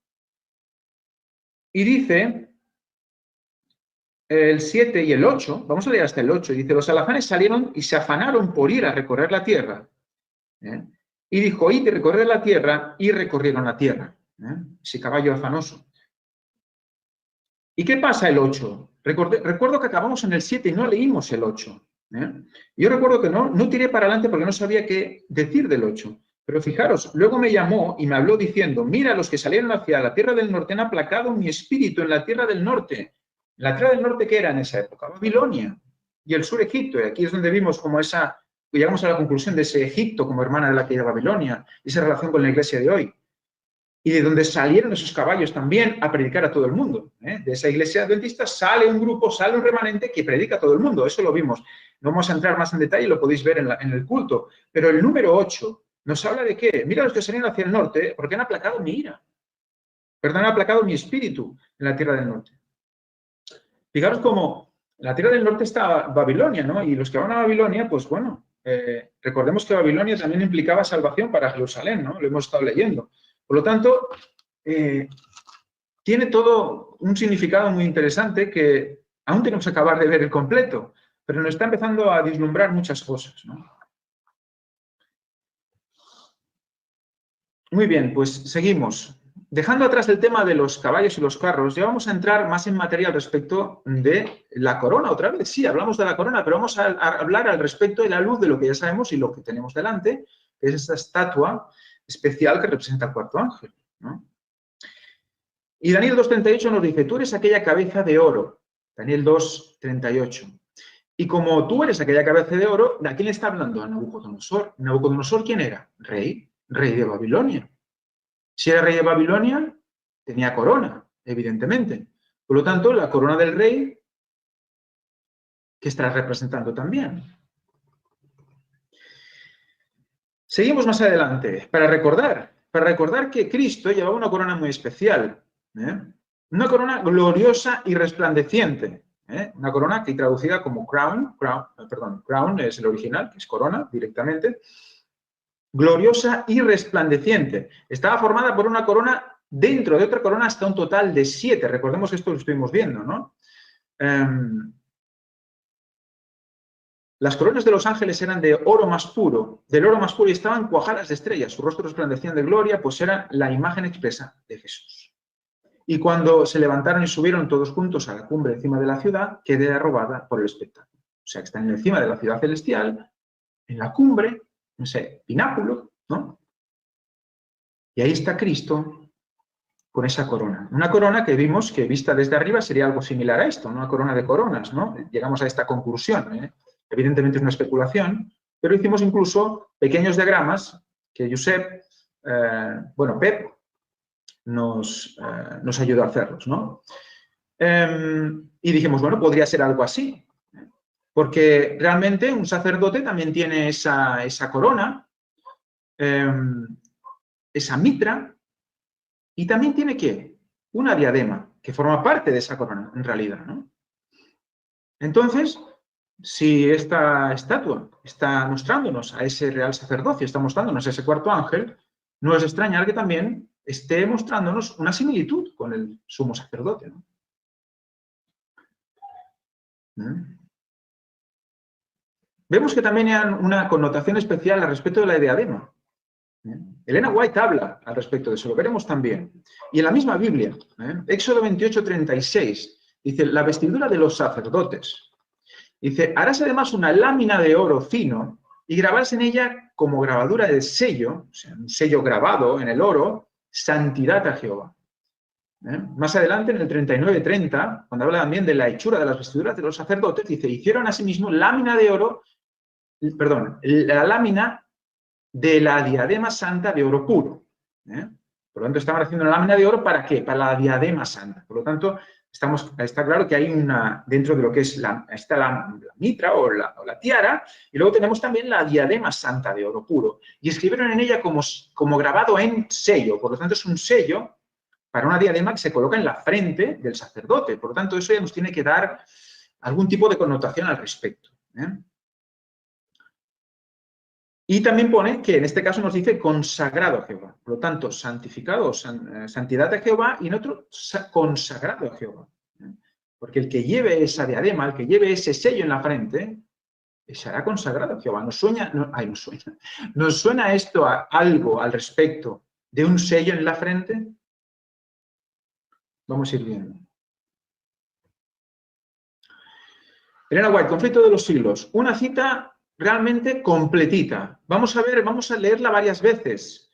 Y dice el 7 y el 8, vamos a leer hasta el 8, dice, los alazanes salieron y se afanaron por ir a recorrer la tierra. Y dijo, id y recorrer la tierra, y recorrieron la tierra. Ese caballo afanoso. ¿Y qué pasa el 8? Recuerdo que acabamos en el 7 y no leímos el 8. Yo recuerdo que no tiré para adelante porque no sabía qué decir del 8. Pero fijaros, luego me llamó y me habló diciendo, mira, los que salieron hacia la tierra del norte han aplacado mi espíritu en la tierra del norte. ¿La tierra del norte qué era en esa época? Babilonia. Y el sur Egipto. Y aquí es donde vimos como llegamos a la conclusión de ese Egipto como hermana de la que era Babilonia. Y esa relación con la iglesia de hoy. Y de donde salieron esos caballos también a predicar a todo el mundo. De esa iglesia adventista sale un grupo, sale un remanente que predica a todo el mundo. Eso lo vimos. No vamos a entrar más en detalle, lo podéis ver en el culto. Pero el número 8 nos habla de qué. Mira los que salieron hacia el norte porque han aplacado mi ira. Perdón, han aplacado mi espíritu en la tierra del norte. Fijaros cómo en la tierra del norte está Babilonia, ¿no? Y los que van a Babilonia, pues bueno, recordemos que Babilonia también implicaba salvación para Jerusalén, ¿no? Lo hemos estado leyendo. Por lo tanto, tiene todo un significado muy interesante que aún tenemos que acabar de ver el completo, pero nos está empezando a vislumbrar muchas cosas, ¿no? Muy bien, pues seguimos. Dejando atrás el tema de los caballos y los carros, ya vamos a entrar más en materia al respecto de la corona. Otra vez, sí, hablamos de la corona, pero vamos a hablar al respecto de la luz de lo que ya sabemos y lo que tenemos delante, que es esta estatua especial que representa al 4º ángel, ¿no? Y Daniel 2.38 nos dice, tú eres aquella cabeza de oro. Daniel 2.38. Y como tú eres aquella cabeza de oro, ¿de quién le está hablando? A Nabucodonosor. ¿Nabucodonosor quién era? Rey de Babilonia. Si era rey de Babilonia, tenía corona, evidentemente. Por lo tanto, la corona del rey, que está representando también. Seguimos más adelante, para recordar que Cristo llevaba una corona muy especial, una corona gloriosa y resplandeciente, una corona que traducida como crown es el original, que es corona directamente, gloriosa y resplandeciente. Estaba formada por una corona dentro de otra corona hasta un total de 7. Recordemos que esto lo estuvimos viendo, ¿no? Las coronas de los ángeles eran de oro más puro, del oro más puro, y estaban cuajadas de estrellas. Sus rostros resplandecían de gloria, pues era la imagen expresa de Jesús. Y cuando se levantaron y subieron todos juntos a la cumbre encima de la ciudad, quedé arrobada por el espectáculo. O sea, que están encima de la ciudad celestial, en la cumbre, no sé, pináculo, ¿no? Y ahí está Cristo con esa corona. Una corona que vimos que vista desde arriba sería algo similar a esto, ¿no? Una corona de coronas, ¿no? Llegamos a esta conclusión, Evidentemente es una especulación, pero hicimos incluso pequeños diagramas que Pep nos ayuda a hacerlos, ¿no? Y dijimos, bueno, podría ser algo así, porque realmente un sacerdote también tiene esa corona, esa mitra, y también tiene, ¿qué? Una diadema, que forma parte de esa corona, en realidad, ¿no? Entonces, si esta estatua está mostrándonos a ese real sacerdocio, está mostrándonos a ese cuarto ángel, no es extrañar que también esté mostrándonos una similitud con el sumo sacerdote, ¿no? Vemos que también hay una connotación especial al respecto de la diadema. Elena White habla al respecto de eso, lo veremos también. Y en la misma Biblia, Éxodo 28:36, dice, la vestidura de los sacerdotes. Dice, harás además una lámina de oro fino y grabarás en ella como grabadura de sello, o sea, un sello grabado en el oro, santidad a Jehová. Más adelante, en el 39:30, cuando habla también de la hechura de las vestiduras de los sacerdotes, dice, hicieron asimismo lámina de oro, perdón, la lámina de la diadema santa de oro puro. Por lo tanto, estaban haciendo una lámina de oro, ¿para qué? Para la diadema santa. Por lo tanto, está claro que hay una, dentro de lo que es está la mitra o la tiara, y luego tenemos también la diadema santa de oro puro. Y escribieron en ella como grabado en sello. Por lo tanto, es un sello para una diadema que se coloca en la frente del sacerdote. Por lo tanto, eso ya nos tiene que dar algún tipo de connotación al respecto. Y también pone que en este caso nos dice consagrado a Jehová. Por lo tanto, santificado, santidad a Jehová, y en otro, consagrado a Jehová. Porque el que lleve esa diadema, el que lleve ese sello en la frente, será consagrado a Jehová. ¿Nos suena esto a algo al respecto de un sello en la frente? Vamos a ir viendo. Elena White, Conflicto de los siglos. Una cita realmente completita. Vamos a leerla varias veces,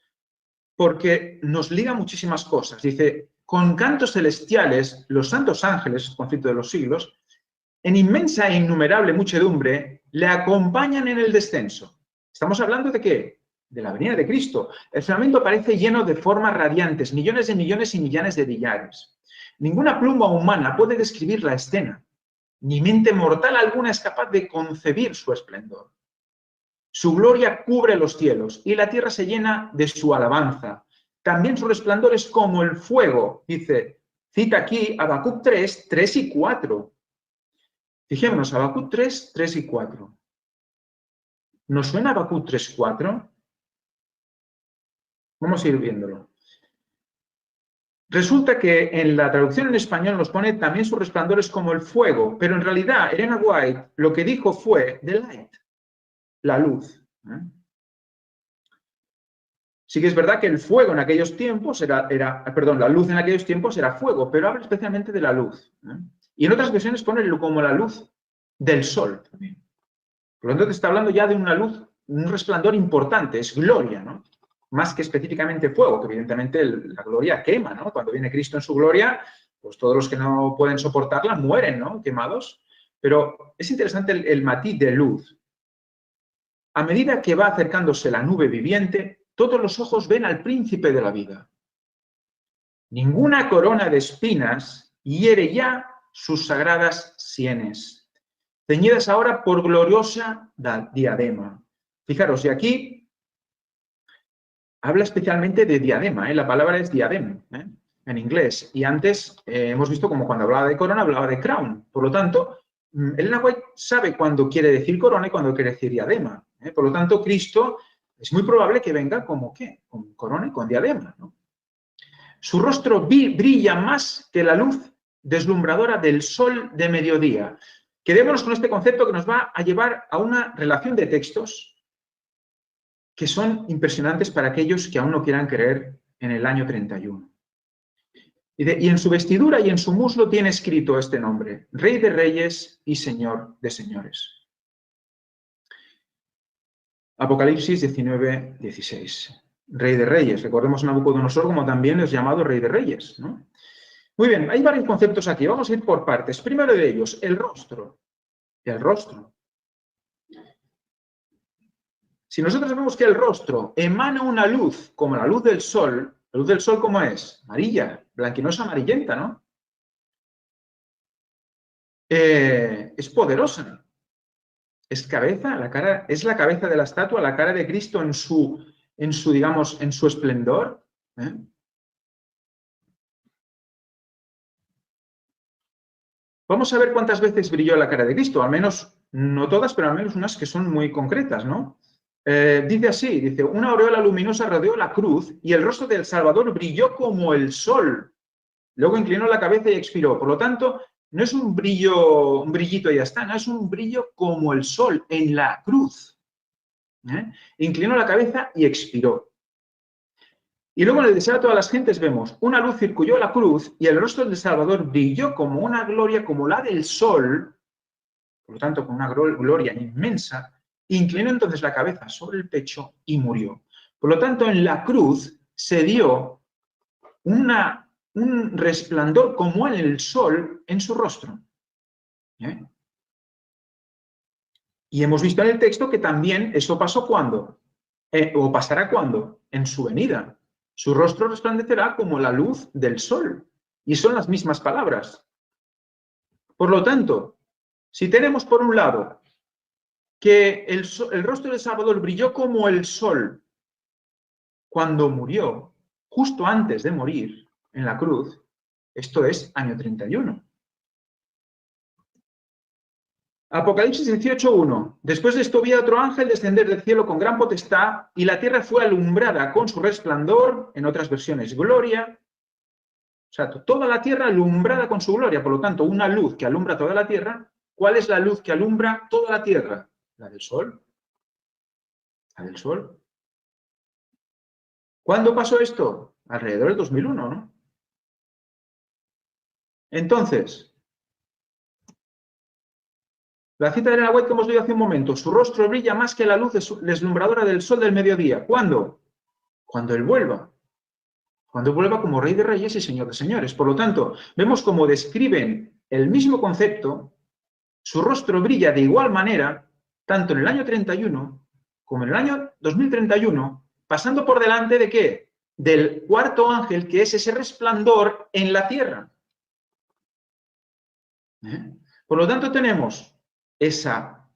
porque nos liga muchísimas cosas. Dice, con cantos celestiales, los santos ángeles, Conflicto de los siglos, en inmensa e innumerable muchedumbre, le acompañan en el descenso. ¿Estamos hablando de qué? De la venida de Cristo. El firmamento aparece lleno de formas radiantes, millones de millones y millares de billares. Ninguna pluma humana puede describir la escena, ni mente mortal alguna es capaz de concebir su esplendor. Su gloria cubre los cielos y la tierra se llena de su alabanza. También su resplandor es como el fuego, dice, cita aquí Habacuc 3, 3 y 4. Fijémonos, Habacuc 3, 3 y 4. ¿Nos suena Habacuc 3, 4? Vamos a ir viéndolo. Resulta que en la traducción en español nos pone también su resplandor es como el fuego, pero en realidad Elena White lo que dijo fue the light, la luz. Sí que es verdad que el fuego en aquellos tiempos la luz en aquellos tiempos era fuego, pero habla especialmente de la luz. Y en otras versiones pone como la luz del sol también. Por lo tanto, está hablando ya de una luz, un resplandor importante, es gloria, ¿no? Más que específicamente fuego, que evidentemente la gloria quema, ¿no? Cuando viene Cristo en su gloria, pues todos los que no pueden soportarla mueren, ¿no? Quemados. Pero es interesante el matiz de luz. A medida que va acercándose la nube viviente, todos los ojos ven al príncipe de la vida. Ninguna corona de espinas hiere ya sus sagradas sienes, ceñidas ahora por gloriosa diadema. Fijaros, y aquí habla especialmente de diadema, la palabra es diadem, en inglés, y antes hemos visto como cuando hablaba de corona hablaba de crown. Por lo tanto, Elena White sabe cuándo quiere decir corona y cuándo quiere decir diadema. Por lo tanto, Cristo es muy probable que venga como ¿qué? Con corona y con diadema, ¿no? Su rostro brilla más que la luz deslumbradora del sol de mediodía. Quedémonos con este concepto que nos va a llevar a una relación de textos que son impresionantes para aquellos que aún no quieran creer en el año 31. Y en su vestidura y en su muslo tiene escrito este nombre, Rey de Reyes y Señor de Señores. Apocalipsis 19, 16. Rey de Reyes. Recordemos a Nabucodonosor como también es llamado Rey de Reyes, ¿no? Muy bien, hay varios conceptos aquí. Vamos a ir por partes. Primero de ellos, el rostro. El rostro. Si nosotros vemos que el rostro emana una luz, como la luz del sol, La luz del sol, ¿cómo es? Amarilla, blanquinosa, amarillenta, ¿no? Es poderosa. Es cabeza, la cara, es la cabeza de la estatua, la cara de Cristo digamos, en su esplendor. ¿Eh? Vamos a ver cuántas veces brilló la cara de Cristo, al menos, no todas, pero al menos unas que son muy concretas, ¿no? Dice así, dice, una aureola luminosa rodeó la cruz y el rostro del Salvador brilló como el sol. Luego inclinó la cabeza y expiró. Por lo tanto, no es un brillo, un brillito y ya está, no, es un brillo como el sol en la cruz. Inclinó la cabeza y expiró. Y luego en el deseo de todas las gentes vemos, una luz circuló la cruz y el rostro del Salvador brilló como una gloria como la del sol, por lo tanto con una gloria inmensa, inclinó entonces la cabeza sobre el pecho y murió. Por lo tanto, en la cruz se dio un resplandor como en el sol en su rostro. Y hemos visto en el texto que también eso pasó cuando, o pasará cuando, en su venida. Su rostro resplandecerá como la luz del sol. Y son las mismas palabras. Por lo tanto, si tenemos por un lado que el rostro del Salvador brilló como el sol cuando murió, justo antes de morir en la cruz, esto es año 31. Apocalipsis 18:1. Después de esto vi a otro ángel descender del cielo con gran potestad, y la tierra fue alumbrada con su resplandor, en otras versiones, gloria. O sea, toda la tierra alumbrada con su gloria. Por lo tanto, una luz que alumbra toda la tierra. ¿Cuál es la luz que alumbra toda la tierra? La del sol. La del sol. ¿Cuándo pasó esto? Alrededor del 2001, ¿no? Entonces, la cita de Elena White que hemos leído hace un momento, su rostro brilla más que la luz deslumbradora del sol del mediodía. ¿Cuándo? Cuando Él vuelva. Cuando vuelva como Rey de Reyes y Señor de Señores. Por lo tanto, vemos cómo describen el mismo concepto, su rostro brilla de igual manera, tanto en el año 31 como en el año 2031, pasando por delante de ¿qué? Del cuarto ángel, que es ese resplandor en la tierra. Por lo tanto, tenemos esa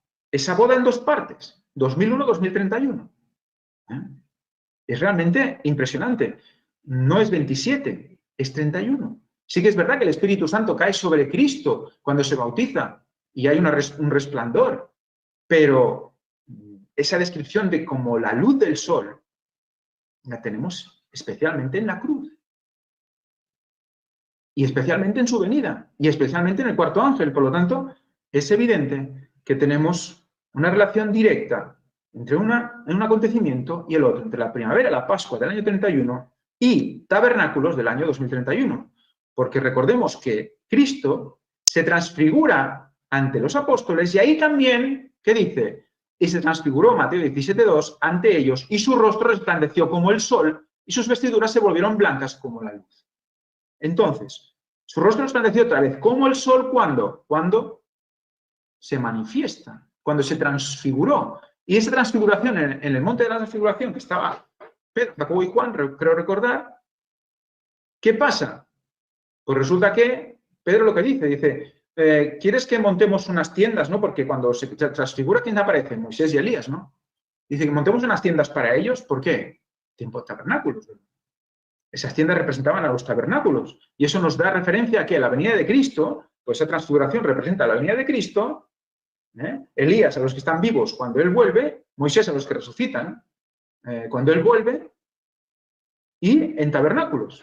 boda en dos partes, 2001-2031. Es realmente impresionante. No es 27, es 31. Sí que es verdad que el Espíritu Santo cae sobre Cristo cuando se bautiza y hay un resplandor, pero esa descripción de como la luz del sol la tenemos especialmente en la cruz. Y especialmente en su venida, y especialmente en el cuarto ángel. Por lo tanto, es evidente que tenemos una relación directa entre un acontecimiento y el otro, entre la primavera, la Pascua del año 31 y tabernáculos del año 2031. Porque recordemos que Cristo se transfigura ante los apóstoles y ahí también, ¿qué dice? Y se transfiguró, Mateo 17:2, ante ellos, y su rostro resplandeció como el sol, y sus vestiduras se volvieron blancas como la luz. Entonces, su rostro resplandeció otra vez como el sol, ¿cuándo? Cuando se manifiesta, cuando se transfiguró. Y esa transfiguración en el monte de la transfiguración, que estaba Pedro, Jacobo y Juan, creo recordar, ¿qué pasa? Pues resulta que Pedro lo que dice, ¿quieres que montemos unas tiendas? ¿No? Porque cuando se transfigura, ¿quién aparece? Moisés y Elías, ¿no? Dice que montemos unas tiendas para ellos, ¿por qué? Tiempo de tabernáculos. Esas tiendas representaban a los tabernáculos. Y eso nos da referencia a que la venida de Cristo, pues esa transfiguración representa la venida de Cristo, Elías a los que están vivos cuando Él vuelve, Moisés a los que resucitan cuando Él vuelve, y en tabernáculos.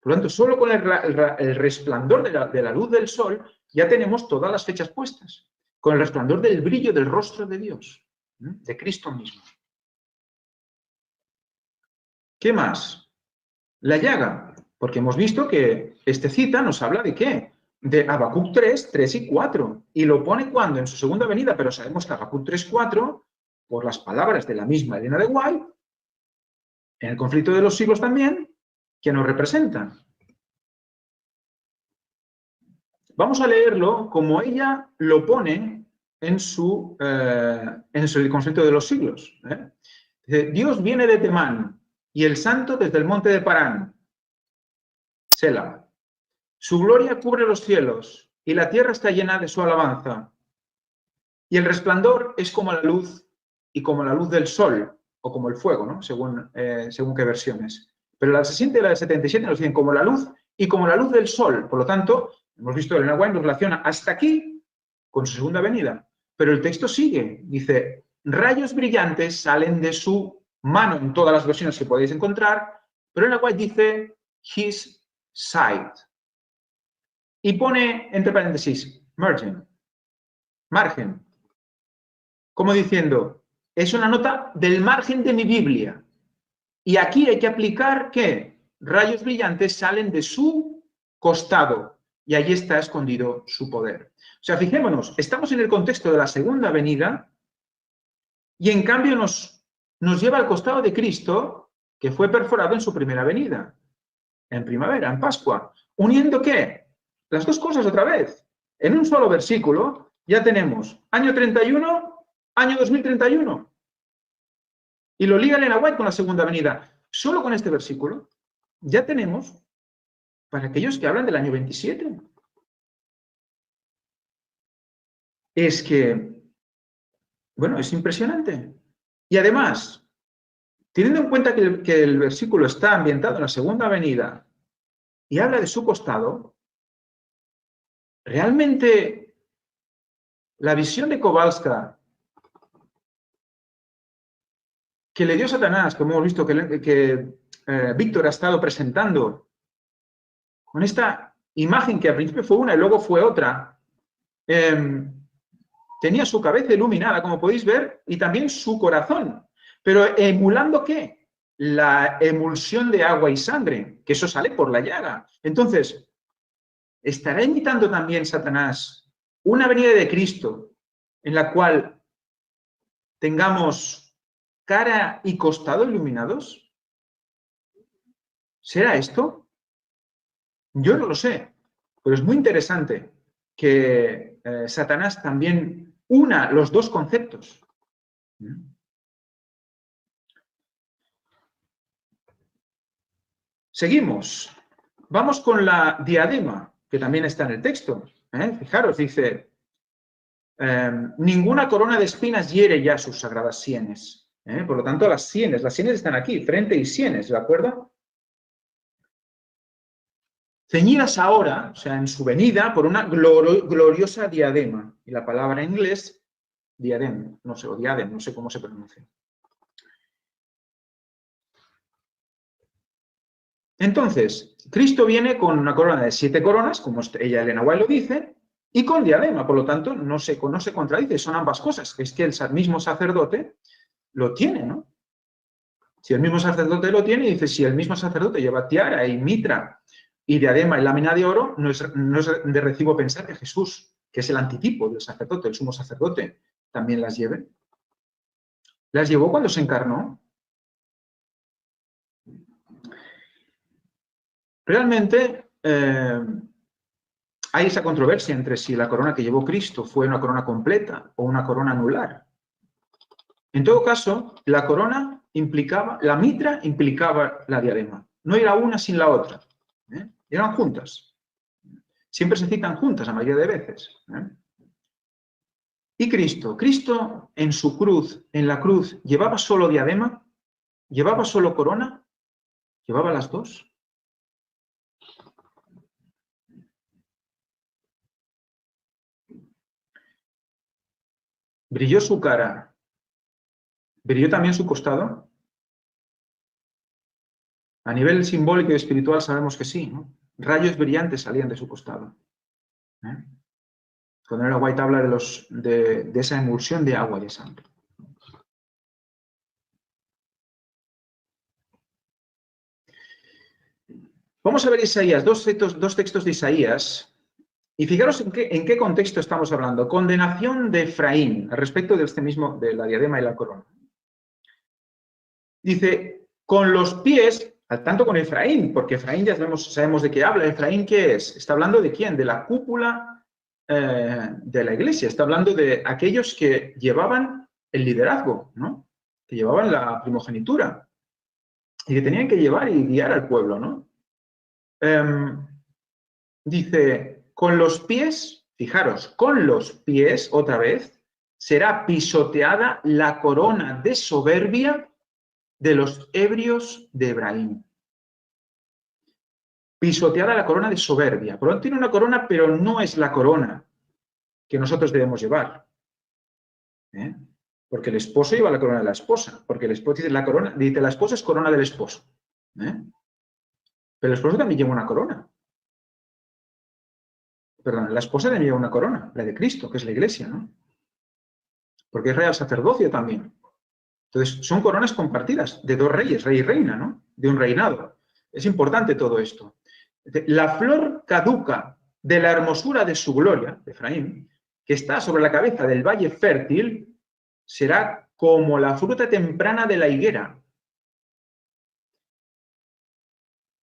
Por lo tanto, solo con el resplandor de la luz del sol ya tenemos todas las fechas puestas, con el resplandor del brillo del rostro de Dios, de Cristo mismo. ¿Qué más? La llaga, porque hemos visto que esta cita nos habla de ¿qué? De Habacuc 3 y 4, y lo pone cuando en su segunda venida, pero sabemos que Habacuc 3:4, por las palabras de la misma Elena de White, en el conflicto de los siglos también, que nos representan. Vamos a leerlo como ella lo pone en el conflicto de los siglos. Dice, Dios viene de Temán y el santo desde el monte de Parán. Selah. Su gloria cubre los cielos, y la tierra está llena de su alabanza. Y el resplandor es como la luz, y como la luz del sol, o como el fuego, ¿no? Según qué versiones. Pero la 60 y la de 77 nos dicen como la luz, y como la luz del sol. Por lo tanto, hemos visto que Elena White nos relaciona hasta aquí con su segunda venida. Pero el texto sigue, dice, rayos brillantes salen de su mano, en todas las versiones que podéis encontrar, pero Elena White dice, his side. Y pone, entre paréntesis, margen. Como diciendo, es una nota del margen de mi Biblia. Y aquí hay que aplicar que rayos brillantes salen de su costado y allí está escondido su poder. O sea, fijémonos, estamos en el contexto de la segunda venida y en cambio nos lleva al costado de Cristo, que fue perforado en su primera venida, en primavera, en Pascua. ¿Uniendo qué? Las dos cosas otra vez. En un solo versículo ya tenemos año 31, año 2031. Y lo liga Elena White con la segunda venida. Solo con este versículo ya tenemos para aquellos que hablan del año 27. Es que, bueno, es impresionante. Y además, teniendo en cuenta que el versículo está ambientado en la segunda venida y habla de su costado, realmente la visión de Kowalska que le dio Satanás, como hemos visto que Víctor ha estado presentando, con esta imagen que al principio fue una y luego fue otra, tenía su cabeza iluminada, como podéis ver, y también su corazón. Pero ¿emulando qué? La emulsión de agua y sangre, que eso sale por la llaga. Entonces, ¿estará imitando también Satanás una venida de Cristo en la cual tengamos cara y costado iluminados? ¿Será esto? Yo no lo sé, pero es muy interesante que Satanás también una los dos conceptos. Seguimos. Vamos con la diadema, que también está en el texto. Fijaros, dice, ninguna corona de espinas hiere ya sus sagradas sienes. Por lo tanto, las sienes están aquí, frente y sienes, ¿de acuerdo? Ceñidas ahora, o sea, en su venida, por una gloriosa diadema. Y la palabra en inglés, diadem, no sé, o diadem, no sé cómo se pronuncia. Entonces, Cristo viene con una corona de 7 coronas, como ella, Elena White, lo dice, y con diadema, por lo tanto, no se contradice, son ambas cosas, que es que el mismo sacerdote lo tiene, ¿no? Si el mismo sacerdote lo tiene, dice, si el mismo sacerdote lleva tiara y mitra y diadema y lámina de oro, no es de recibo pensar que Jesús, que es el antitipo del sacerdote, el sumo sacerdote, también las lleve. Las llevó cuando se encarnó. Realmente hay esa controversia entre si la corona que llevó Cristo fue una corona completa o una corona anular. En todo caso, la corona implicaba, la mitra implicaba la diadema. No era una sin la otra. Eran juntas. Siempre se citan juntas la mayoría de veces. Y Cristo en su cruz, en la cruz, ¿llevaba solo diadema? ¿Llevaba solo corona? ¿Llevaba las dos? ¿Brilló su cara? ¿Brilló también su costado? A nivel simbólico y espiritual sabemos que sí, ¿no? Rayos brillantes salían de su costado. Cuando Elena White habla de esa emulsión de agua y de sangre. Vamos a ver Isaías, dos textos de Isaías, y fijaros en qué contexto estamos hablando. Condenación de Efraín, al respecto de este mismo, de la diadema y la corona. Dice, con los pies, al tanto con Efraín, porque Efraín ya sabemos de qué habla. ¿Efraín qué es? Está hablando de quién, de la cúpula de la iglesia. Está hablando de aquellos que llevaban el liderazgo, ¿no? Que llevaban la primogenitura. y que tenían que llevar y guiar al pueblo, ¿no? Dice, con los pies, fijaros, con los pies, otra vez, será pisoteada la corona de soberbia de los ebrios de Efraín. Pisoteada la corona de soberbia. Por lo tanto, tiene una corona, pero no es la corona que nosotros debemos llevar. Porque el esposo lleva la corona de la esposa. Porque el esposo dice, la esposa es corona del esposo. Pero el esposo también lleva una corona. Perdón, la esposa también lleva una corona, la de Cristo, que es la iglesia, ¿no? Porque es real sacerdocio también. Entonces, son coronas compartidas de dos reyes, rey y reina, ¿no? De un reinado. Es importante todo esto. La flor caduca de la hermosura de su gloria, de Efraín, que está sobre la cabeza del valle fértil, será como la fruta temprana de la higuera,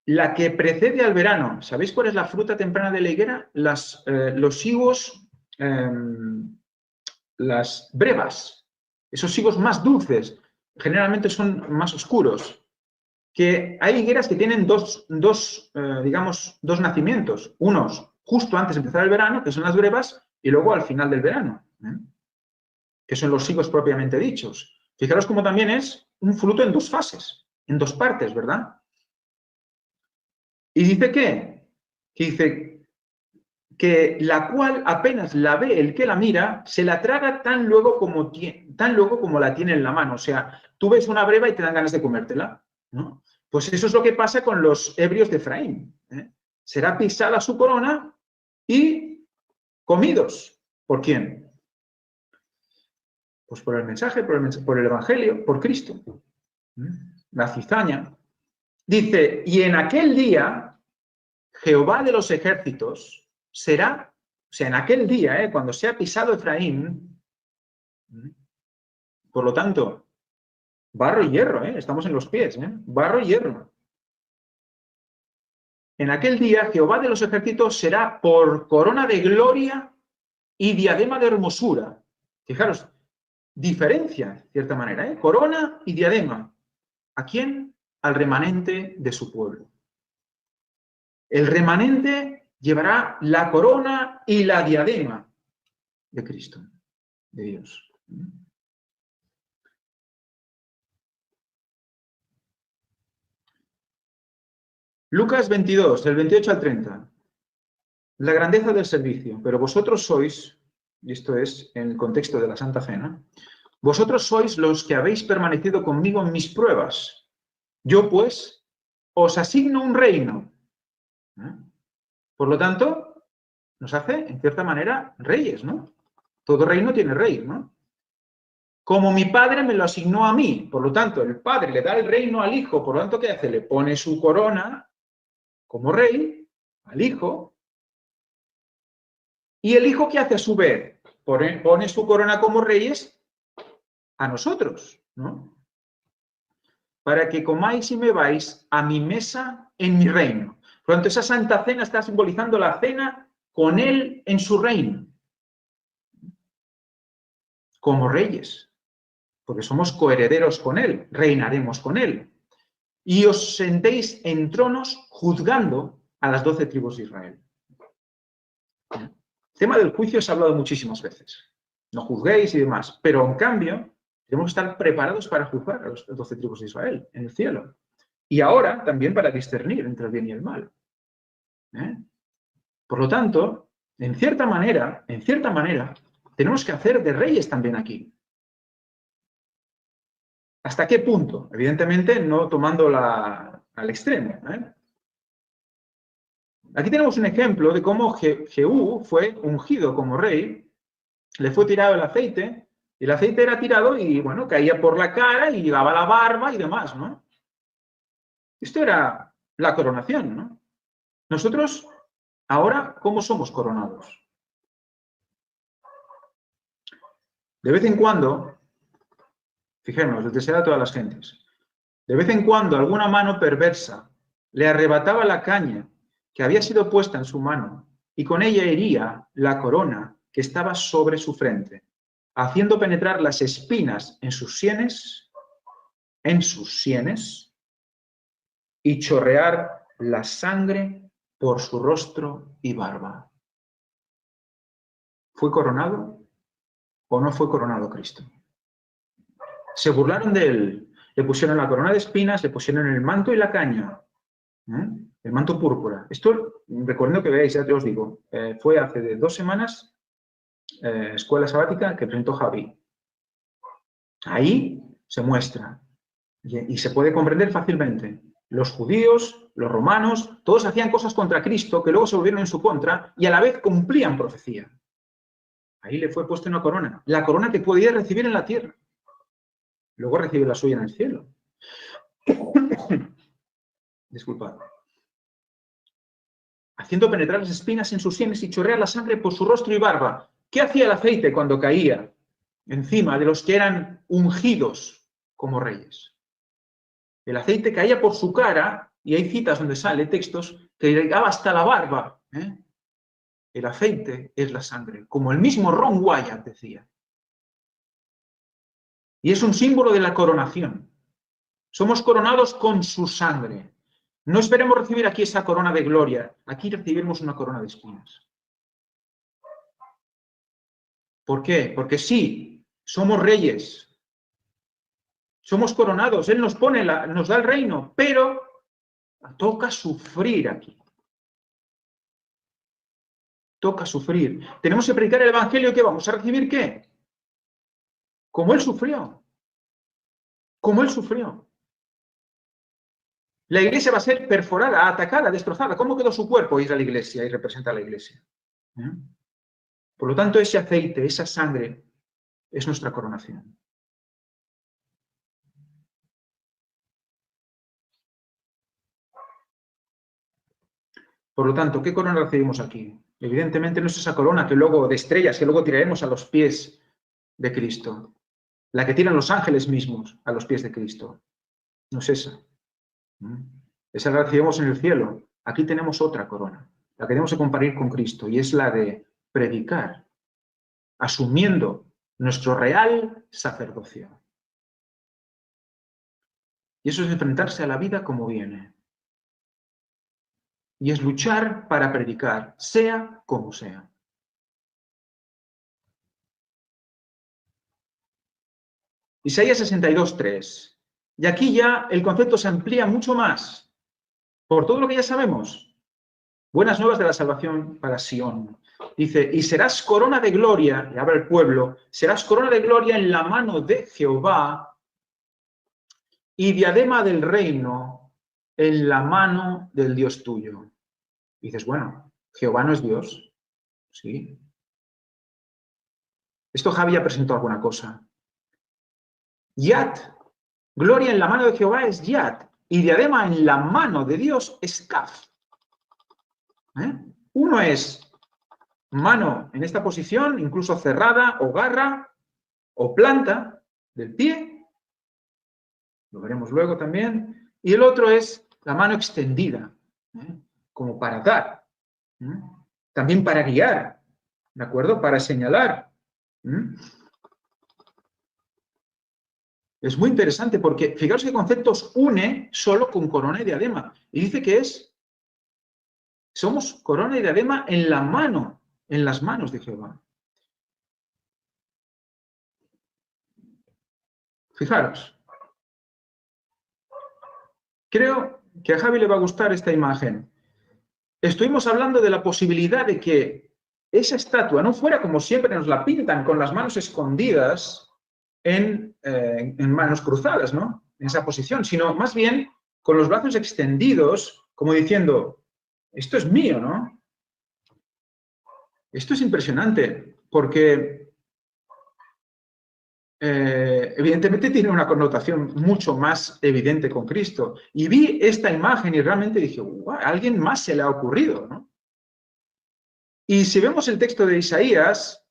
la que precede al verano. ¿Sabéis cuál es la fruta temprana de la higuera? Los higos, las brevas, esos higos más dulces, generalmente son más oscuros. Que hay higueras que tienen dos nacimientos. Unos justo antes de empezar el verano, que son las brevas, y luego al final del verano, que son los higos propiamente dichos. Fijaros cómo también es un fruto en dos fases, en dos partes, ¿verdad? Y dice que dice que la cual apenas la ve el que la mira, se la traga tan luego como la tiene en la mano. O sea, tú ves una breva y te dan ganas de comértela, ¿no? Pues eso es lo que pasa con los ebrios de Efraín. Será pisada su corona y comidos. ¿Por quién? Pues por el mensaje, por el Evangelio, por Cristo. La cizaña. Dice, y en aquel día, Jehová de los ejércitos será, o sea, en aquel día, cuando sea pisado Efraín, por lo tanto, barro y hierro, estamos en los pies, barro y hierro. En aquel día, Jehová de los ejércitos será por corona de gloria y diadema de hermosura. Fijaros, diferencia, de cierta manera, corona y diadema. ¿A quién? Al remanente de su pueblo. El remanente llevará la corona y la diadema de Cristo, de Dios. Lucas 22, del 28 al 30. La grandeza del servicio. Pero vosotros sois, y esto es en el contexto de la Santa Cena, vosotros sois los que habéis permanecido conmigo en mis pruebas. Yo, pues, os asigno un reino. Por lo tanto, nos hace, en cierta manera, reyes, ¿no? Todo reino tiene rey, ¿no? Como mi padre me lo asignó a mí. Por lo tanto, el padre le da el reino al hijo. Por lo tanto, ¿qué hace? Le pone su corona como rey al hijo. ¿Y el hijo qué hace a su vez? Pone su corona como reyes a nosotros, ¿no? Para que comáis y me vais a mi mesa en mi reino. Por lo tanto, esa Santa Cena está simbolizando la cena con él en su reino. Como reyes. Porque somos coherederos con él, reinaremos con él. Y os sentéis en tronos juzgando a las 12 tribus de Israel. El tema del juicio se ha hablado muchísimas veces. No juzguéis y demás, pero en cambio tenemos que estar preparados para juzgar a las 12 tribus de Israel en el cielo. Y ahora también para discernir entre el bien y el mal. Por lo tanto, en cierta manera, tenemos que hacer de reyes también aquí. ¿Hasta qué punto? Evidentemente, no tomándolo al extremo. Aquí tenemos un ejemplo de cómo Jehú fue ungido como rey, le fue tirado el aceite, y el aceite era tirado y, bueno, caía por la cara y llegaba la barba y demás, ¿no? Esto era la coronación, ¿no? Nosotros, ahora, ¿cómo somos coronados? De vez en cuando, fijémonos, les deseo a todas las gentes, de vez en cuando alguna mano perversa le arrebataba la caña que había sido puesta en su mano y con ella hería la corona que estaba sobre su frente, haciendo penetrar las espinas en sus sienes, y chorrear la sangre por su rostro y barba. ¿Fue coronado o no fue coronado Cristo? Se burlaron de él, le pusieron la corona de espinas, le pusieron el manto y la caña, el manto púrpura. Esto, recuerdo que veáis, ya te os digo, fue hace 2 semanas, escuela sabática, que presentó Javi. Ahí se muestra y se puede comprender fácilmente. Los judíos, los romanos, todos hacían cosas contra Cristo que luego se volvieron en su contra y a la vez cumplían profecía. Ahí le fue puesta una corona, la corona que podía recibir en la tierra. Luego recibe la suya en el cielo. Disculpad. Haciendo penetrar las espinas en sus sienes y chorrear la sangre por su rostro y barba. ¿Qué hacía el aceite cuando caía encima de los que eran ungidos como reyes? El aceite caía por su cara, y hay citas donde sale textos que llegaba hasta la barba. El aceite es la sangre, como el mismo Ron Wyatt decía. Y es un símbolo de la coronación. Somos coronados con su sangre. No esperemos recibir aquí esa corona de gloria. Aquí recibimos una corona de espinas. ¿Por qué? Porque sí, somos reyes. Somos coronados. Él nos pone, nos da el reino, pero toca sufrir aquí. Toca sufrir. Tenemos que predicar el evangelio y ¿qué vamos a recibir? ¿Qué? Como él sufrió. Como él sufrió. La iglesia va a ser perforada, atacada, destrozada. ¿Cómo quedó su cuerpo? Y es la iglesia y representa a la iglesia. Por lo tanto, ese aceite, esa sangre, es nuestra coronación. Por lo tanto, ¿qué corona recibimos aquí? Evidentemente no es esa corona que luego de estrellas, que luego tiraremos a los pies de Cristo. La que tiran los ángeles mismos a los pies de Cristo. No es esa. Esa la recibimos en el cielo. Aquí tenemos otra corona. La que tenemos que compartir con Cristo y es la de predicar, asumiendo nuestro real sacerdocio. Y eso es enfrentarse a la vida como viene. Y es luchar para predicar, sea como sea. Isaías 62:3. Y aquí ya el concepto se amplía mucho más. Por todo lo que ya sabemos. Buenas nuevas de la salvación para Sión. Dice, y serás corona de gloria, y habla el pueblo, serás corona de gloria en la mano de Jehová y diadema del reino en la mano del Dios tuyo. Y dices, bueno, ¿Jehová no es Dios? Sí. Esto Javi ya presentó alguna cosa. Yad, gloria en la mano de Jehová es Yad, y diadema en la mano de Dios es Kaf. Uno es mano en esta posición, incluso cerrada, o garra, o planta del pie, lo veremos luego también, y el otro es la mano extendida, como para dar, también para guiar, ¿de acuerdo? Para señalar. Es muy interesante porque fijaros qué conceptos une solo con corona y diadema. Y dice que somos corona y diadema en la mano, en las manos de Jehová. Fijaros. Creo que a Javi le va a gustar esta imagen. Estuvimos hablando de la posibilidad de que esa estatua no fuera como siempre nos la pintan, con las manos escondidas en manos cruzadas, ¿no? En esa posición, sino más bien con los brazos extendidos, como diciendo, esto es mío, ¿no? Esto es impresionante, porque evidentemente tiene una connotación mucho más evidente con Cristo. Y vi esta imagen y realmente dije, wow, a alguien más se le ha ocurrido, ¿no? Y si vemos el texto de Isaías,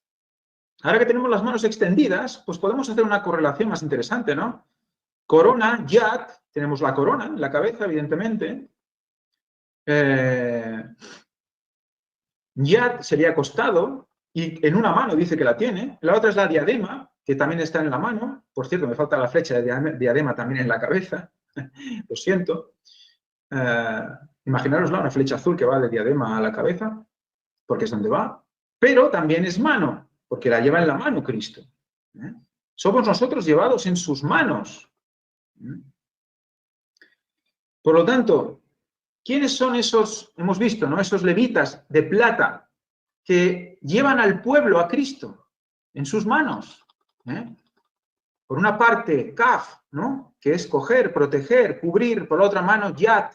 ahora que tenemos las manos extendidas, pues podemos hacer una correlación más interesante, ¿no? Corona, Yad, tenemos la corona en la cabeza, evidentemente. Yad sería acostado, y en una mano dice que la tiene. La otra es la diadema, que también está en la mano. Por cierto, me falta la flecha de diadema también en la cabeza. Lo siento. imaginárosla, una flecha azul que va de diadema a la cabeza, porque es donde va, pero también es mano, porque la lleva en la mano Cristo. Somos nosotros llevados en sus manos. Por lo tanto, ¿quiénes son esos, hemos visto, ¿no?, esos levitas de plata que llevan al pueblo a Cristo en sus manos? Por una parte, kaf, ¿no?, que es coger, proteger, cubrir; por la otra mano, yad,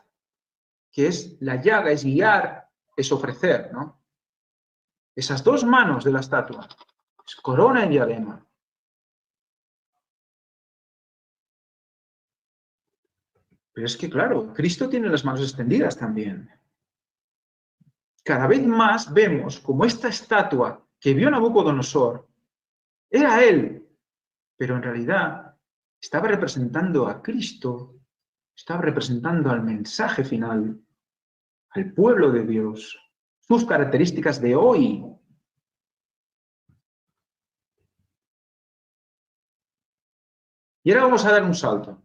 que es la llaga, es guiar, es ofrecer, ¿no? Esas dos manos de la estatua, es corona y diadema. Pero es que, claro, Cristo tiene las manos extendidas también. Cada vez más vemos como esta estatua que vio Nabucodonosor era él, pero en realidad estaba representando a Cristo, estaba representando al mensaje final, al pueblo de Dios, sus características de hoy. Y ahora vamos a dar un salto.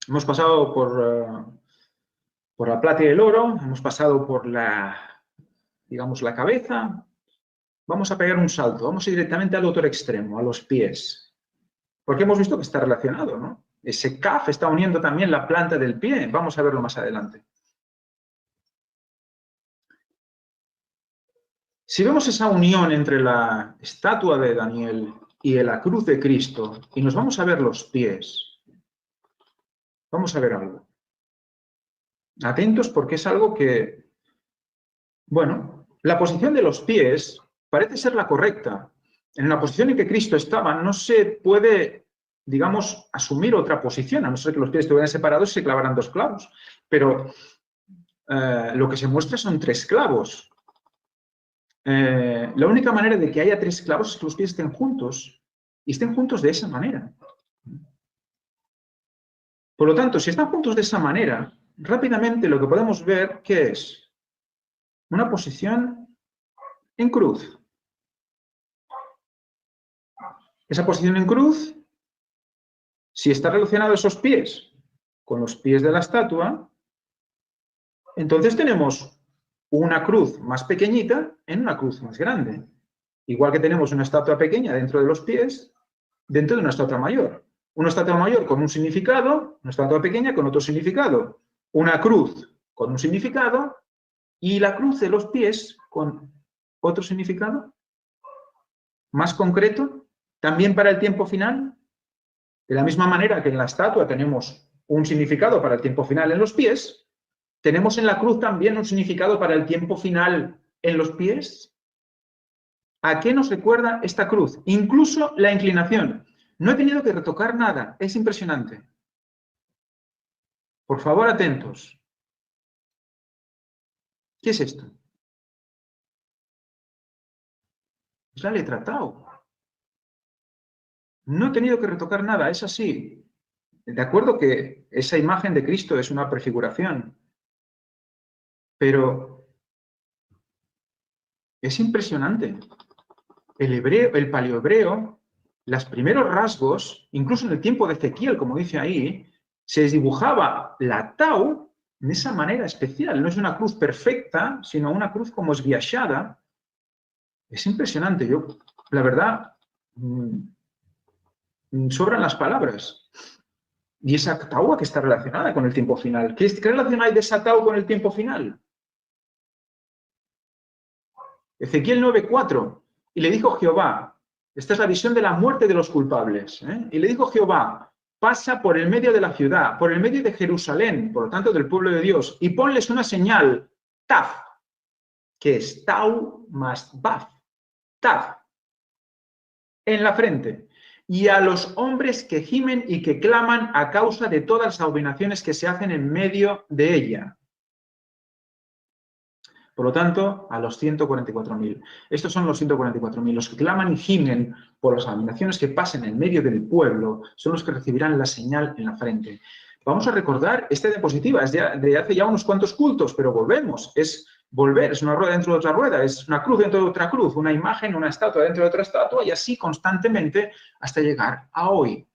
Hemos pasado por la plata y el oro, hemos pasado por digamos, la cabeza. Vamos a pegar un salto, vamos a ir directamente al otro extremo, a los pies. Porque hemos visto que está relacionado, ¿no? Ese kaf está uniendo también la planta del pie. Vamos a verlo más adelante. Si vemos esa unión entre la estatua de Daniel y la cruz de Cristo, y nos vamos a ver los pies, vamos a ver algo. Atentos, porque es algo que, bueno, la posición de los pies parece ser la correcta. En la posición en que Cristo estaba no se puede, digamos, asumir otra posición, a no ser que los pies estuvieran separados y se clavaran dos clavos. Pero lo que se muestra son tres clavos. La única manera de que haya tres clavos es que los pies estén juntos, y estén juntos de esa manera. Por lo tanto, si están juntos de esa manera, rápidamente lo que podemos ver, ¿qué es? Una posición en cruz. Esa posición en cruz, si está relacionado esos pies con los pies de la estatua, entonces tenemos una cruz más pequeñita en una cruz más grande. Igual que tenemos una estatua pequeña dentro de los pies, dentro de una estatua mayor. Una estatua mayor con un significado, una estatua pequeña con otro significado. Una cruz con un significado y la cruz de los pies con otro significado más concreto, también para el tiempo final. De la misma manera que en la estatua tenemos un significado para el tiempo final en los pies, tenemos en la cruz también un significado para el tiempo final en los pies. ¿A qué nos recuerda esta cruz? Incluso la inclinación. No he tenido que retocar nada, es impresionante. Por favor, atentos. ¿Qué es esto? Es la letra Tau. No he tenido que retocar nada, es así. De acuerdo que esa imagen de Cristo es una prefiguración, pero es impresionante. El hebreo, el paleohebreo, los primeros rasgos, incluso en el tiempo de Ezequiel, como dice ahí, se dibujaba la Tau de esa manera especial. No es una cruz perfecta, sino una cruz como esbiachada. Es impresionante. Yo, la verdad, sobran las palabras. Y esa Tau que está relacionada con el tiempo final. ¿Qué relación hay de esa Tau con el tiempo final? Ezequiel 9:4. Y le dijo Jehová, esta es la visión de la muerte de los culpables, y le dijo Jehová, pasa por el medio de la ciudad, por el medio de Jerusalén, por lo tanto del pueblo de Dios, y ponles una señal, Taf, que es Tau más Baf, Taf, en la frente, y a los hombres que gimen y que claman a causa de todas las abominaciones que se hacen en medio de ella. Por lo tanto, a los 144.000. Estos son los 144.000. Los que claman y gimen por las abominaciones que pasen en medio del pueblo son los que recibirán la señal en la frente. Vamos a recordar esta diapositiva, es de hace ya unos cuantos cultos, pero volvemos. Es volver, es una rueda dentro de otra rueda, es una cruz dentro de otra cruz, una imagen, una estatua dentro de otra estatua, y así constantemente hasta llegar a hoy.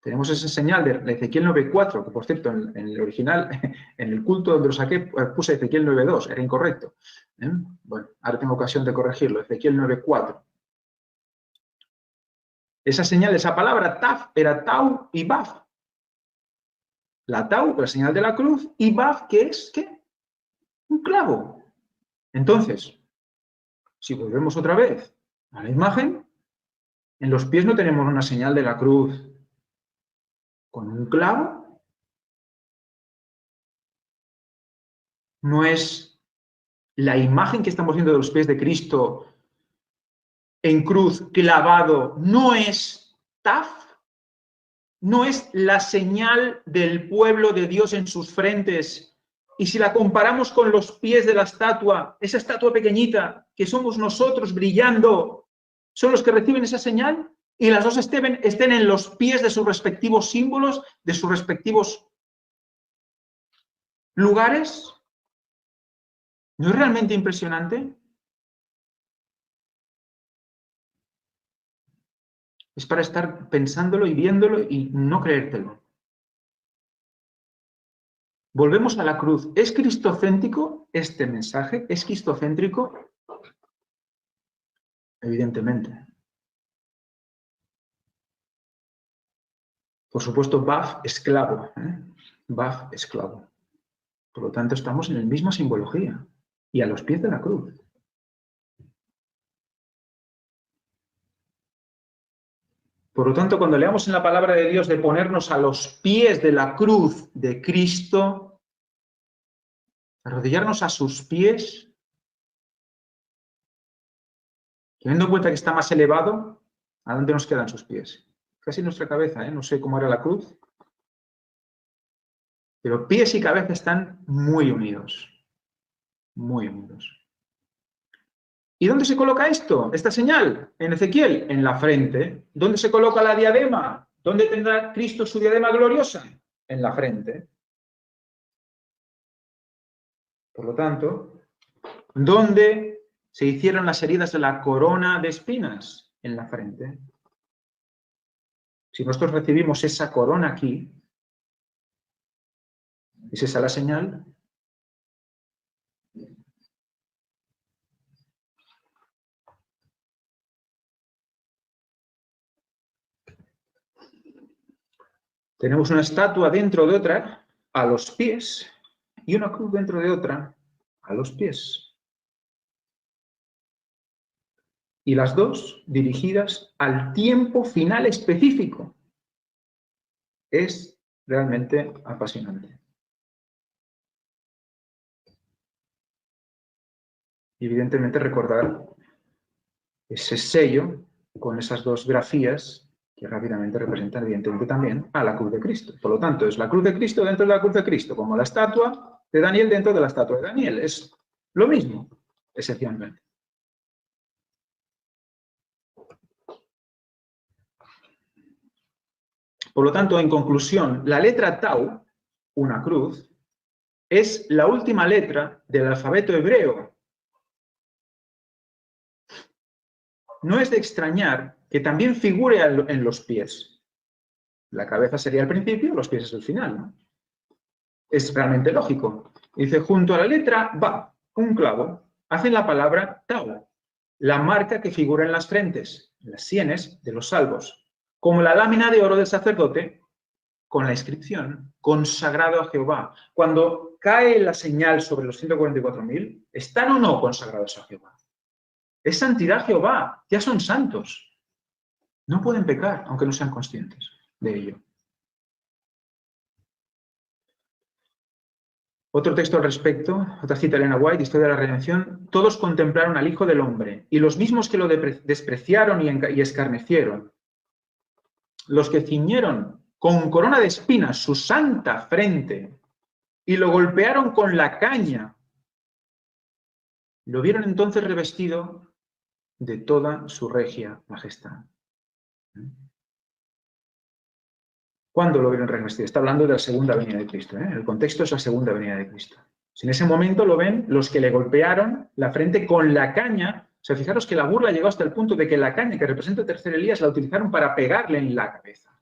Tenemos esa señal de Ezequiel 9.4, que por cierto, en el original, en el culto donde lo saqué, puse Ezequiel 9.2, era incorrecto. Bueno, ahora tengo ocasión de corregirlo, Ezequiel 9.4. Esa señal, esa palabra, taf, era tau y baf. La tau, la señal de la cruz, y baf, que es, ¿qué? Un clavo. Entonces, si volvemos otra vez a la imagen, en los pies no tenemos una señal de la cruz con un clavo. No es la imagen que estamos viendo de los pies de Cristo en cruz, clavado, no es taf, no es la señal del pueblo de Dios en sus frentes. Y si la comparamos con los pies de la estatua, esa estatua pequeñita que somos nosotros brillando, son los que reciben esa señal, y las dos estén en los pies de sus respectivos símbolos, de sus respectivos lugares. ¿No es realmente impresionante? Es para estar pensándolo y viéndolo y no creértelo. Volvemos a la cruz. ¿Es cristocéntrico este mensaje? ¿Es cristocéntrico? Evidentemente. Por supuesto, Baf, esclavo. Baf, esclavo. Por lo tanto, estamos en la misma simbología y a los pies de la cruz. Por lo tanto, cuando leamos en la palabra de Dios de ponernos a los pies de la cruz de Cristo, arrodillarnos a sus pies, teniendo en cuenta que está más elevado, ¿a dónde nos quedan sus pies? Casi nuestra cabeza, no sé cómo era la cruz, pero pies y cabeza están muy unidos, muy unidos. ¿Y dónde se coloca esto, esta señal? En Ezequiel, en la frente. ¿Dónde se coloca la diadema? ¿Dónde tendrá Cristo su diadema gloriosa? En la frente. Por lo tanto, ¿dónde se hicieron las heridas de la corona de espinas? En la frente. Si nosotros recibimos esa corona aquí, ¿es esa la señal? Tenemos una estatua dentro de otra, a los pies, y una cruz dentro de otra, a los pies. Y las dos dirigidas al tiempo final específico. Es realmente apasionante. Y evidentemente recordar ese sello con esas dos grafías que rápidamente representan evidentemente también a la cruz de Cristo. Por lo tanto, es la cruz de Cristo dentro de la cruz de Cristo, como la estatua de Daniel dentro de la estatua de Daniel. Es lo mismo, esencialmente. Por lo tanto, en conclusión, la letra Tau, una cruz, es la última letra del alfabeto hebreo. No es de extrañar que también figure en los pies. La cabeza sería el principio, los pies es el final, ¿no? Es realmente lógico. Dice, junto a la letra Ba, un clavo, hacen la palabra Tau, la marca que figura en las frentes, en las sienes de los salvos, como la lámina de oro del sacerdote, con la inscripción, consagrado a Jehová. Cuando cae la señal sobre los 144.000, ¿están o no consagrados a Jehová? Es santidad Jehová, ya son santos. No pueden pecar, aunque no sean conscientes de ello. Otro texto al respecto, otra cita de Elena White, Historia de la Redención. Todos contemplaron al Hijo del Hombre, y los mismos que lo despreciaron y escarnecieron, los que ciñeron con corona de espinas su santa frente y lo golpearon con la caña, lo vieron entonces revestido de toda su regia majestad. ¿Cuándo lo vieron revestido? Está hablando de la segunda venida de Cristo. El contexto es la segunda venida de Cristo. Si en ese momento lo ven los que le golpearon la frente con la caña, o sea, fijaros que la burla llegó hasta el punto de que la caña que representa el tercer Elías la utilizaron para pegarle en la cabeza.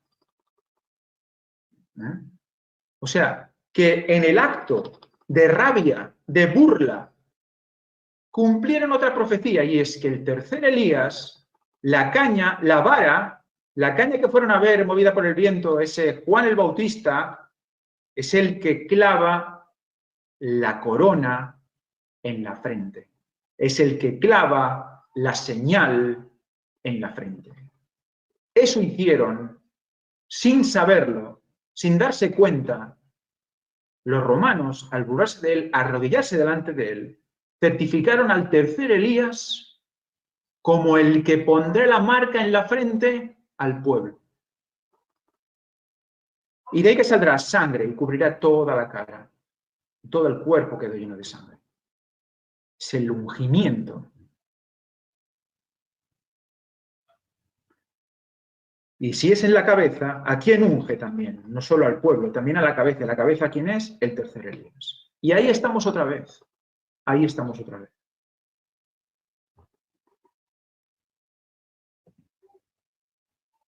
O sea, que en el acto de rabia, de burla, cumplieron otra profecía, y es que el tercer Elías, la caña, la vara, la caña que fueron a ver movida por el viento, ese Juan el Bautista, es el que clava la corona en la frente. Es el que clava la señal en la frente. Eso hicieron sin saberlo, sin darse cuenta, los romanos, al burlarse de él, arrodillarse delante de él, certificaron al tercer Elías como el que pondrá la marca en la frente al pueblo. Y de ahí que saldrá sangre y cubrirá toda la cara. Todo el cuerpo quedó lleno de sangre. Es el ungimiento. Y si es en la cabeza, ¿a quién unge también? No solo al pueblo, también a la cabeza. ¿La cabeza quién es? El tercer Elías. Y ahí estamos otra vez. Ahí estamos otra vez.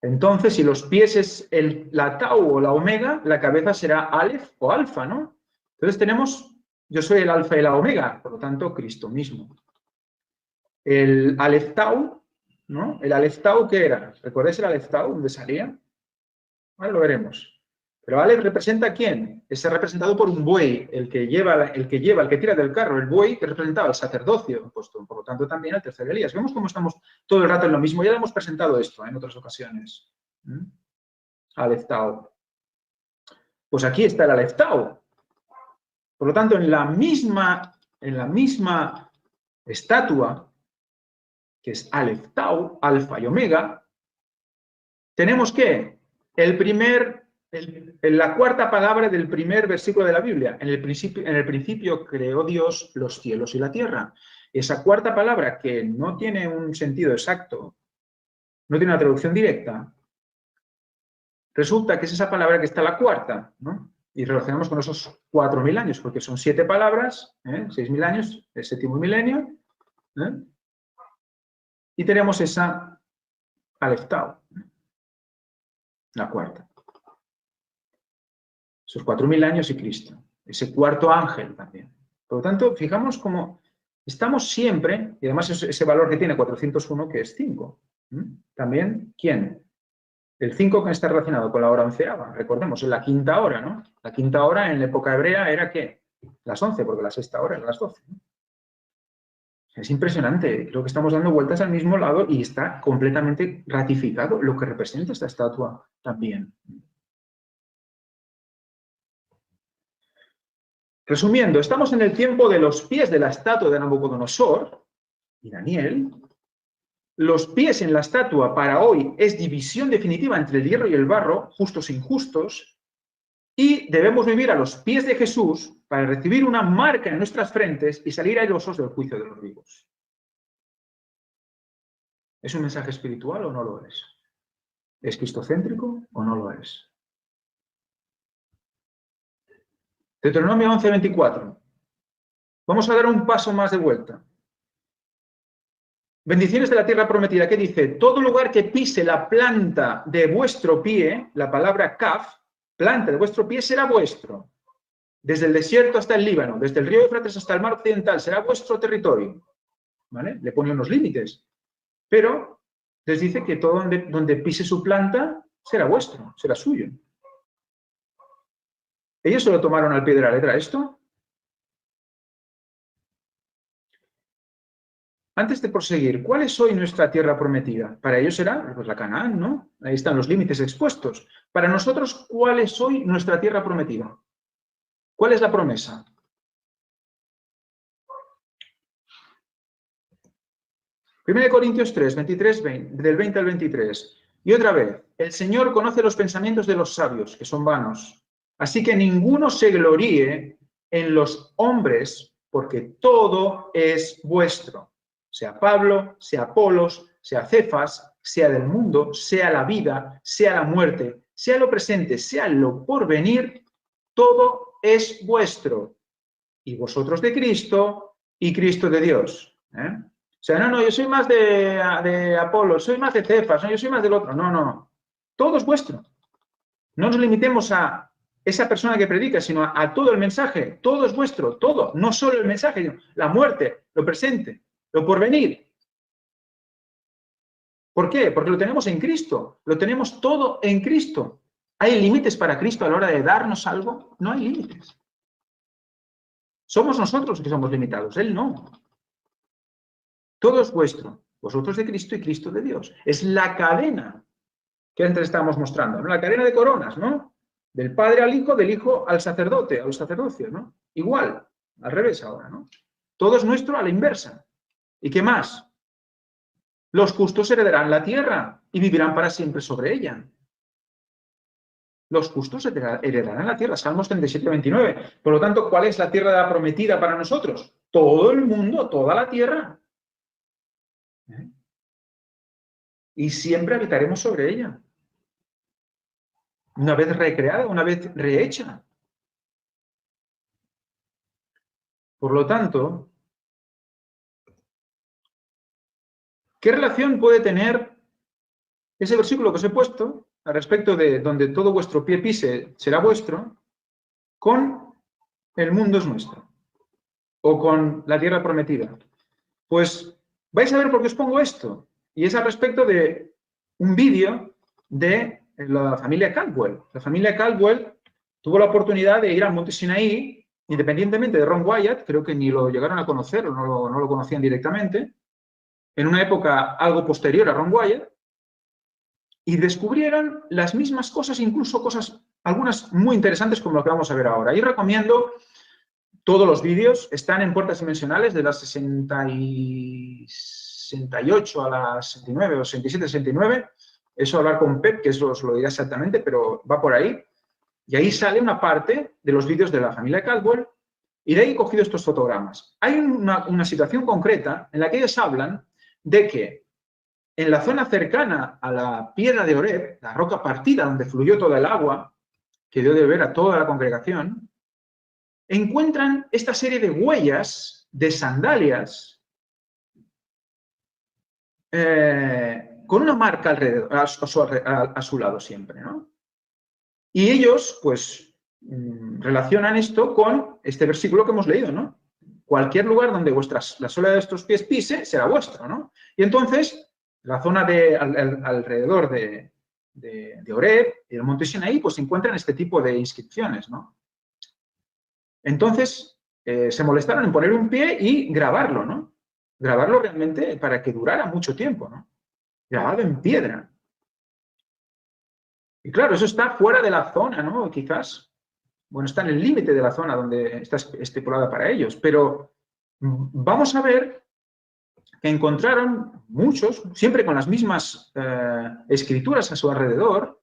Entonces, si los pies es la tau o la omega, la cabeza será alef o alfa, ¿no? Entonces tenemos, yo soy el alfa y la omega, por lo tanto, Cristo mismo. El alef tau, ¿no? El alef tau, ¿qué era? ¿Recordáis el alef tau? ¿Dónde salía? Ahora lo veremos. Pero alef representa a quién? Es representado por un buey, el que tira del carro, el buey que representaba al sacerdocio, pues, por lo tanto también al tercer Elías. Vemos cómo estamos todo el rato en lo mismo. Ya lo hemos presentado esto en otras ocasiones. Alef tau. Pues aquí está el alef tau. Por lo tanto, en la misma estatua, que es alef tau, alfa y omega, tenemos que la cuarta palabra del primer versículo de la Biblia. En el principio creó Dios los cielos y la tierra. Esa cuarta palabra, que no tiene un sentido exacto, no tiene una traducción directa, resulta que es esa palabra que está la cuarta, ¿no? Y relacionamos con esos 4.000 años, porque son 7 palabras, 6.000 años, el séptimo milenio, y tenemos esa alef tau, la cuarta. Esos 4.000 años y Cristo. Ese cuarto ángel también. Por lo tanto, fijamos cómo estamos siempre, y además ese valor que tiene 401, que es 5. También, ¿quién? El 5 que está relacionado con la hora onceava. Recordemos, en la quinta hora, ¿no? La quinta hora en la época hebrea era ¿qué? Las 11, porque la sexta hora era las 12. ¿No? Es impresionante. Creo que estamos dando vueltas al mismo lado y está completamente ratificado lo que representa esta estatua también. Resumiendo, estamos en el tiempo de los pies de la estatua de Nabucodonosor y Daniel. Los pies en la estatua para hoy es división definitiva entre el hierro y el barro, justos e injustos, y debemos vivir a los pies de Jesús para recibir una marca en nuestras frentes y salir airosos del juicio de los vivos. ¿Es un mensaje espiritual o no lo es? ¿Es cristocéntrico o no lo es? Deuteronomio 11:24. Vamos a dar un paso más de vuelta. Bendiciones de la tierra prometida, ¿qué dice? Todo lugar que pise la planta de vuestro pie, la palabra kaf, planta de vuestro pie, será vuestro. Desde el desierto hasta el Líbano, desde el río Éufrates hasta el mar occidental, será vuestro territorio. ¿Vale? Le pone unos límites. Pero les dice que todo donde pise su planta será vuestro, será suyo. ¿Ellos se lo tomaron al pie de la letra esto? Antes de proseguir, ¿cuál es hoy nuestra tierra prometida? Para ellos será pues, la Canaán, ¿no? Ahí están los límites expuestos. Para nosotros, ¿cuál es hoy nuestra tierra prometida? ¿Cuál es la promesa? Primera de Corintios 3, 23, 20, del 20 al 23. Y otra vez, el Señor conoce los pensamientos de los sabios, que son vanos. Así que ninguno se gloríe en los hombres, porque todo es vuestro. Sea Pablo, sea Apolos, sea Cefas, sea del mundo, sea la vida, sea la muerte, sea lo presente, sea lo porvenir, todo es vuestro. Y vosotros de Cristo, y Cristo de Dios. O sea, no, yo soy más de Apolos, soy más de Cefas, no, yo soy más del otro. No. Todo es vuestro. No nos limitemos a esa persona que predica, sino a todo el mensaje. Todo es vuestro, todo. No solo el mensaje, sino la muerte, lo presente, lo porvenir. ¿Por qué? Porque lo tenemos en Cristo. Lo tenemos todo en Cristo. ¿Hay límites para Cristo a la hora de darnos algo? No hay límites. Somos nosotros los que somos limitados, Él no. Todo es vuestro. Vosotros de Cristo y Cristo de Dios. Es la cadena que antes estábamos mostrando, ¿no? La cadena de coronas, ¿no? Del Padre al Hijo, del Hijo al sacerdote, a los sacerdocios, ¿no? Igual, al revés ahora, ¿no? Todo es nuestro a la inversa. ¿Y qué más? Los justos heredarán la tierra y vivirán para siempre sobre ella. Los justos heredarán la tierra. Salmos 37, 29. Por lo tanto, ¿cuál es la tierra prometida para nosotros? Todo el mundo, toda la tierra. Y siempre habitaremos sobre ella. Una vez recreada, una vez rehecha. Por lo tanto, ¿qué relación puede tener ese versículo que os he puesto al respecto de donde todo vuestro pie pise será vuestro con el mundo es nuestro o con la tierra prometida? Pues vais a ver por qué os pongo esto. Y es al respecto de un vídeo de la familia Caldwell. La familia Caldwell tuvo la oportunidad de ir al Monte Sinaí, independientemente de Ron Wyatt, creo que ni lo llegaron a conocer o no lo conocían directamente, en una época algo posterior a Ron Wyatt, y descubrieron las mismas cosas, incluso cosas, algunas muy interesantes como lo que vamos a ver ahora. Y recomiendo todos los vídeos, están en Puertas Dimensionales de las 68 a las 69 o 67, 69. Eso hablar con Pep, que eso os lo dirá exactamente, pero va por ahí. Y ahí sale una parte de los vídeos de la familia Caldwell y de ahí he cogido estos fotogramas. Hay una situación concreta en la que ellos hablan de que en la zona cercana a la piedra de Oreb, la roca partida donde fluyó toda el agua, que dio de beber a toda la congregación, encuentran esta serie de huellas de sandalias con una marca alrededor, a su lado siempre, ¿no? Y ellos, pues, relacionan esto con este versículo que hemos leído, ¿no? Cualquier lugar donde la suela de vuestros pies pise será vuestro, ¿no? Y entonces, la zona alrededor de Oreb y del monte Sinaí, pues se encuentran este tipo de inscripciones, ¿no? Entonces, se molestaron en poner un pie y grabarlo, ¿no? Grabarlo realmente para que durara mucho tiempo, ¿no? Grabado en piedra. Y claro, eso está fuera de la zona, ¿no? Quizás, bueno, está en el límite de la zona donde está estipulada para ellos, pero vamos a ver que encontraron muchos, siempre con las mismas escrituras a su alrededor,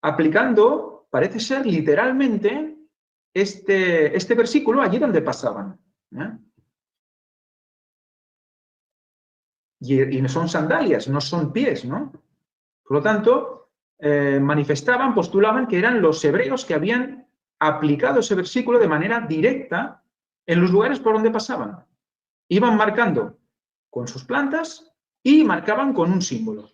aplicando, parece ser literalmente, este versículo allí donde pasaban. Y no son sandalias, no son pies, ¿no? Por lo tanto, manifestaban, postulaban que eran los hebreos que habían aplicado ese versículo de manera directa en los lugares por donde pasaban. Iban marcando con sus plantas y marcaban con un símbolo.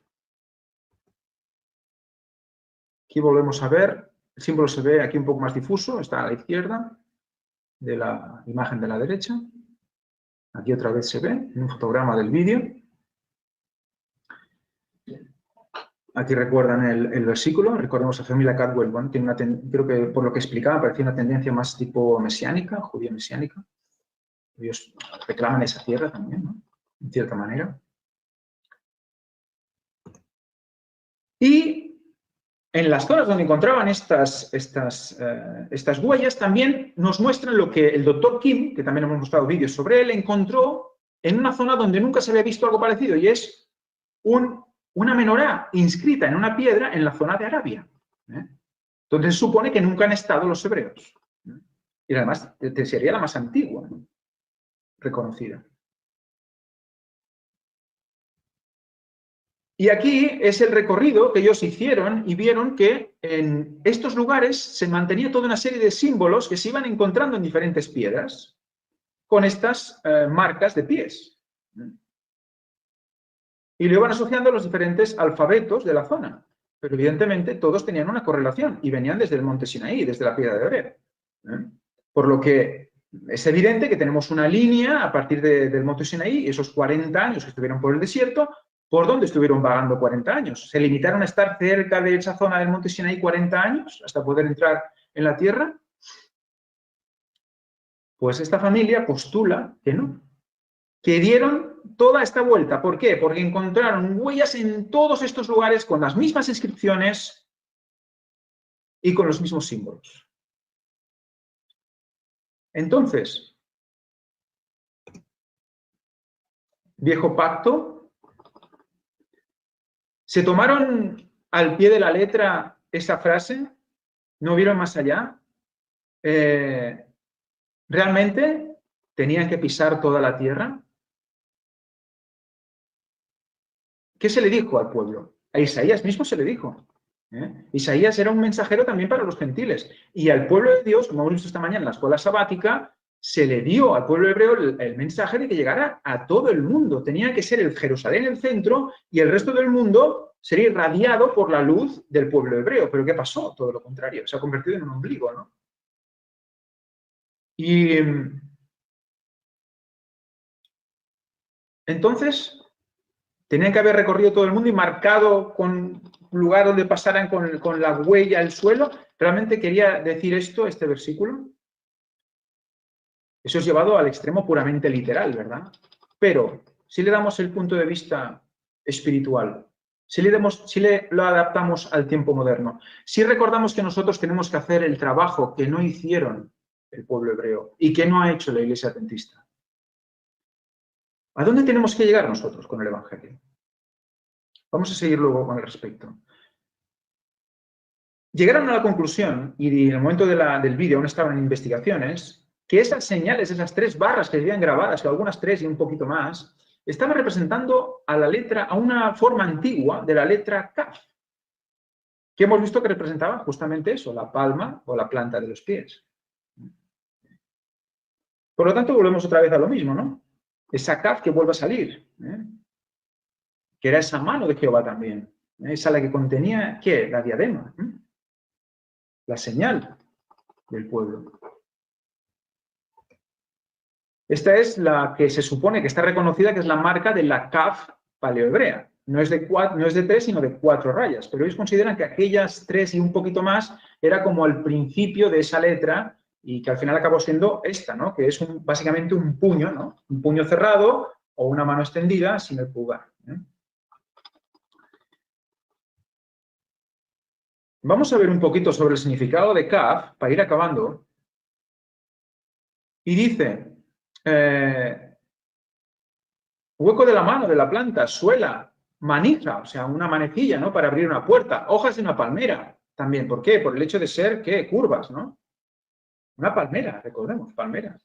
Aquí volvemos a ver, el símbolo se ve aquí un poco más difuso, está a la izquierda de la imagen de la derecha. Aquí otra vez se ve en un fotograma del vídeo. Aquí recuerdan el versículo, recordemos a familia Caldwell, bueno, tiene creo que por lo que explicaba parecía una tendencia más tipo mesiánica, judía mesiánica. Ellos reclaman esa tierra también, ¿no? En cierta manera. Y en las zonas donde encontraban estas huellas también nos muestran lo que el doctor Kim, que también hemos mostrado vídeos sobre él, encontró en una zona donde nunca se había visto algo parecido, y es una menorá inscrita en una piedra en la zona de Arabia. Entonces se supone que nunca han estado los hebreos. Y además sería la más antigua, ¿no? Reconocida. Y aquí es el recorrido que ellos hicieron y vieron que en estos lugares se mantenía toda una serie de símbolos que se iban encontrando en diferentes piedras con estas marcas de pies. Y lo iban asociando a los diferentes alfabetos de la zona. pero evidentemente todos tenían una correlación y venían desde el monte Sinaí, desde la piedra de Horeb. Por lo que es evidente que tenemos una línea a partir del monte Sinaí, esos 40 años que estuvieron por el desierto, ¿por dónde estuvieron vagando 40 años? ¿Se limitaron a estar cerca de esa zona del monte Sinaí 40 años hasta poder entrar en la tierra? Pues esta familia postula que no, que dieron toda esta vuelta. ¿Por qué? Porque encontraron huellas en todos estos lugares con las mismas inscripciones y con los mismos símbolos. Entonces, viejo pacto, ¿se tomaron al pie de la letra esa frase? ¿No vieron más allá? ¿Realmente tenían que pisar toda la tierra? ¿Qué se le dijo al pueblo? A Isaías mismo se le dijo. Isaías era un mensajero también para los gentiles. Y al pueblo de Dios, como hemos visto esta mañana en la escuela sabática, se le dio al pueblo hebreo el mensaje de que llegara a todo el mundo. Tenía que ser el Jerusalén el centro y el resto del mundo sería irradiado por la luz del pueblo hebreo. ¿Pero qué pasó? Todo lo contrario. Se ha convertido en un ombligo, ¿no? Y entonces tenían que haber recorrido todo el mundo y marcado con un lugar donde pasaran con la huella el suelo. ¿Realmente quería decir esto, este versículo? Eso es llevado al extremo puramente literal, ¿verdad? Pero si le damos el punto de vista espiritual, si lo adaptamos al tiempo moderno, si recordamos que nosotros tenemos que hacer el trabajo que no hicieron el pueblo hebreo y que no ha hecho la Iglesia Adventista, ¿a dónde tenemos que llegar nosotros con el Evangelio? Vamos a seguir luego con el respecto. Llegaron a la conclusión, y en el momento del vídeo aún estaban en investigaciones, que esas señales, esas 3 barras que habían grabadas, o algunas 3 y un poquito más, estaban representando a la letra, a una forma antigua de la letra Kaf, que hemos visto que representaba justamente eso, la palma o la planta de los pies. Por lo tanto, volvemos otra vez a lo mismo, ¿no? Esa Kaf que vuelve a salir, que era esa mano de Jehová también, esa la que contenía, ¿qué? La diadema, la señal del pueblo. Esta es la que se supone que está reconocida, que es la marca de la Kaf paleohebrea. No es de 3, sino de 4 rayas. Pero ellos consideran que aquellas 3 y un poquito más era como el principio de esa letra y que al final acabó siendo esta, ¿no? Que es básicamente un puño, ¿no? Un puño cerrado o una mano extendida sin el pulgar. Vamos a ver un poquito sobre el significado de Kaf para ir acabando. Y dice... hueco de la mano, de la planta, suela, manija, o sea, una manecilla, ¿no? Para abrir una puerta, hojas de una palmera, también. ¿Por qué? Por el hecho de ser, ¿qué? Curvas, ¿no? Una palmera, recordemos, palmeras.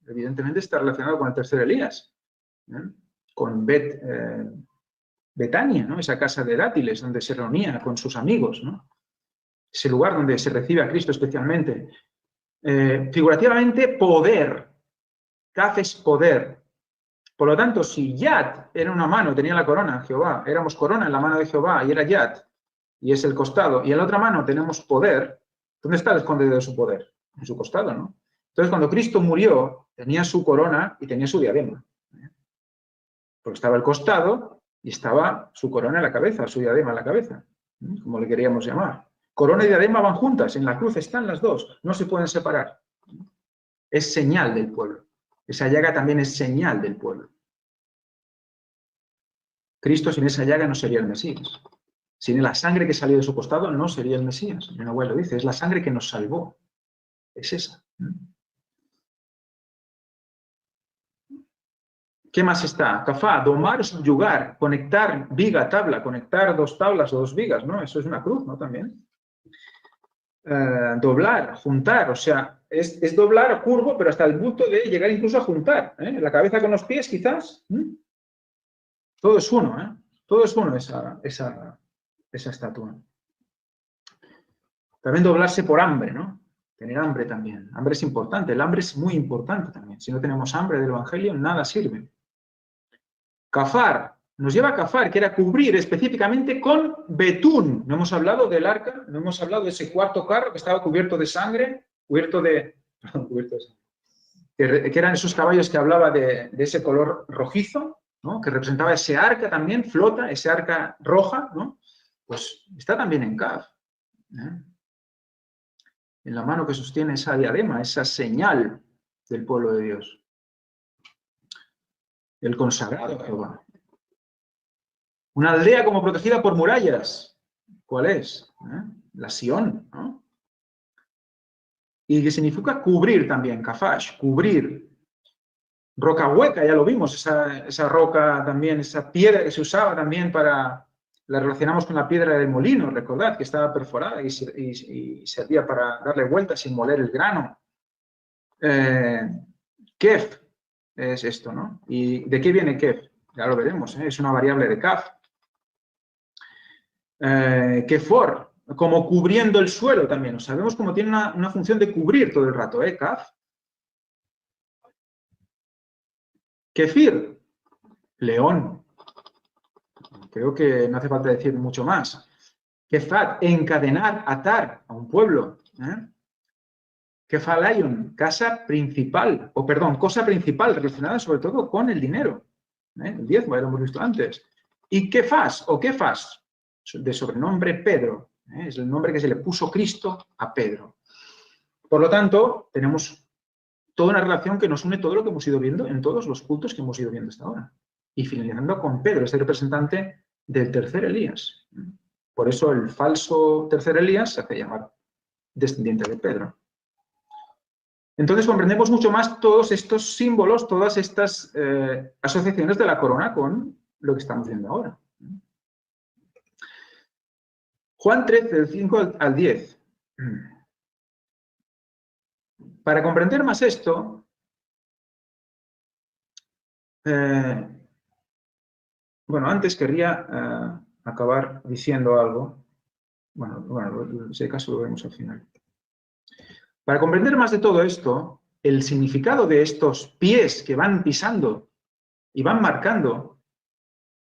Evidentemente está relacionado con el tercer Elías, con Betania, ¿no? Esa casa de dátiles donde se reunía con sus amigos, ¿no? Ese lugar donde se recibe a Cristo especialmente. Figurativamente, poder. Kaf es poder. Por lo tanto, si Yad era una mano, tenía la corona, Jehová, éramos corona en la mano de Jehová y era Yad, y es el costado, y en la otra mano tenemos poder, ¿dónde está el escondedero de su poder? En su costado, ¿no? Entonces, cuando Cristo murió, tenía su corona y tenía su diadema. Porque estaba el costado y estaba su corona en la cabeza, su diadema en la cabeza, como le queríamos llamar. Corona y diadema van juntas, en la cruz están las dos, no se pueden separar. Es señal del pueblo. Esa llaga también es señal del pueblo. Cristo sin esa llaga no sería el Mesías. Sin la sangre que salió de su costado no sería el Mesías. Mi abuelo dice, es la sangre que nos salvó. Es esa. ¿Qué más está? Kafá, domar, subyugar, conectar viga, tabla, conectar 2 tablas o 2 vigas, ¿no? Eso es una cruz, ¿no? También. Doblar, juntar, o sea, es doblar curvo, pero hasta el punto de llegar incluso a juntar, la cabeza con los pies quizás. Todo es uno, todo es uno esa estatua. También doblarse por hambre, ¿no? Tener hambre también. Hambre es importante, el hambre es muy importante también. Si no tenemos hambre del Evangelio, nada sirve. Cafar, nos lleva a Cafar, que era cubrir específicamente con betún. No hemos hablado del arca, no hemos hablado de ese cuarto carro que estaba cubierto de sangre, cubierto de sangre, que eran esos caballos que hablaba de ese color rojizo, ¿no? Que representaba ese arca también, flota, ese arca roja, ¿no? Pues está también en Caf. ¿Eh? En la mano que sostiene esa diadema, esa señal del pueblo de Dios. El consagrado Jehová. Una aldea como protegida por murallas. ¿Cuál es? La Sión, ¿no? Y que significa cubrir también, kafash, cubrir. Roca hueca, ya lo vimos, esa roca también, esa piedra que se usaba también para... La relacionamos con la piedra del molino, recordad, que estaba perforada y servía para darle vueltas sin moler el grano. Kef es esto, ¿no? ¿Y de qué viene Kef? Ya lo veremos, ¿eh? Es una variable de Kaf. Kefor, como cubriendo el suelo también. Sabemos cómo tiene una función de cubrir todo el rato, ¿eh? Kaf. Kefir, león. Creo que no hace falta decir mucho más. Kefat, encadenar, atar a un pueblo. Kefalaion, casa principal, o perdón, cosa principal relacionada sobre todo con el dinero. El diezmo, ya lo hemos visto antes. Y Kefas, o Kefas, de sobrenombre Pedro. Es el nombre que se le puso Cristo a Pedro. Por lo tanto, tenemos toda una relación que nos une todo lo que hemos ido viendo en todos los cultos que hemos ido viendo hasta ahora. Y finalizando con Pedro, este representante del tercer Elías. Por eso el falso tercer Elías se hace llamar descendiente de Pedro. Entonces comprendemos mucho más todos estos símbolos, todas estas asociaciones de la corona con lo que estamos viendo ahora. Juan 13, del 5 al 10. Para comprender más esto, bueno, antes querría acabar diciendo algo. Bueno, en ese caso lo vemos al final. Para comprender más de todo esto, el significado de estos pies que van pisando y van marcando,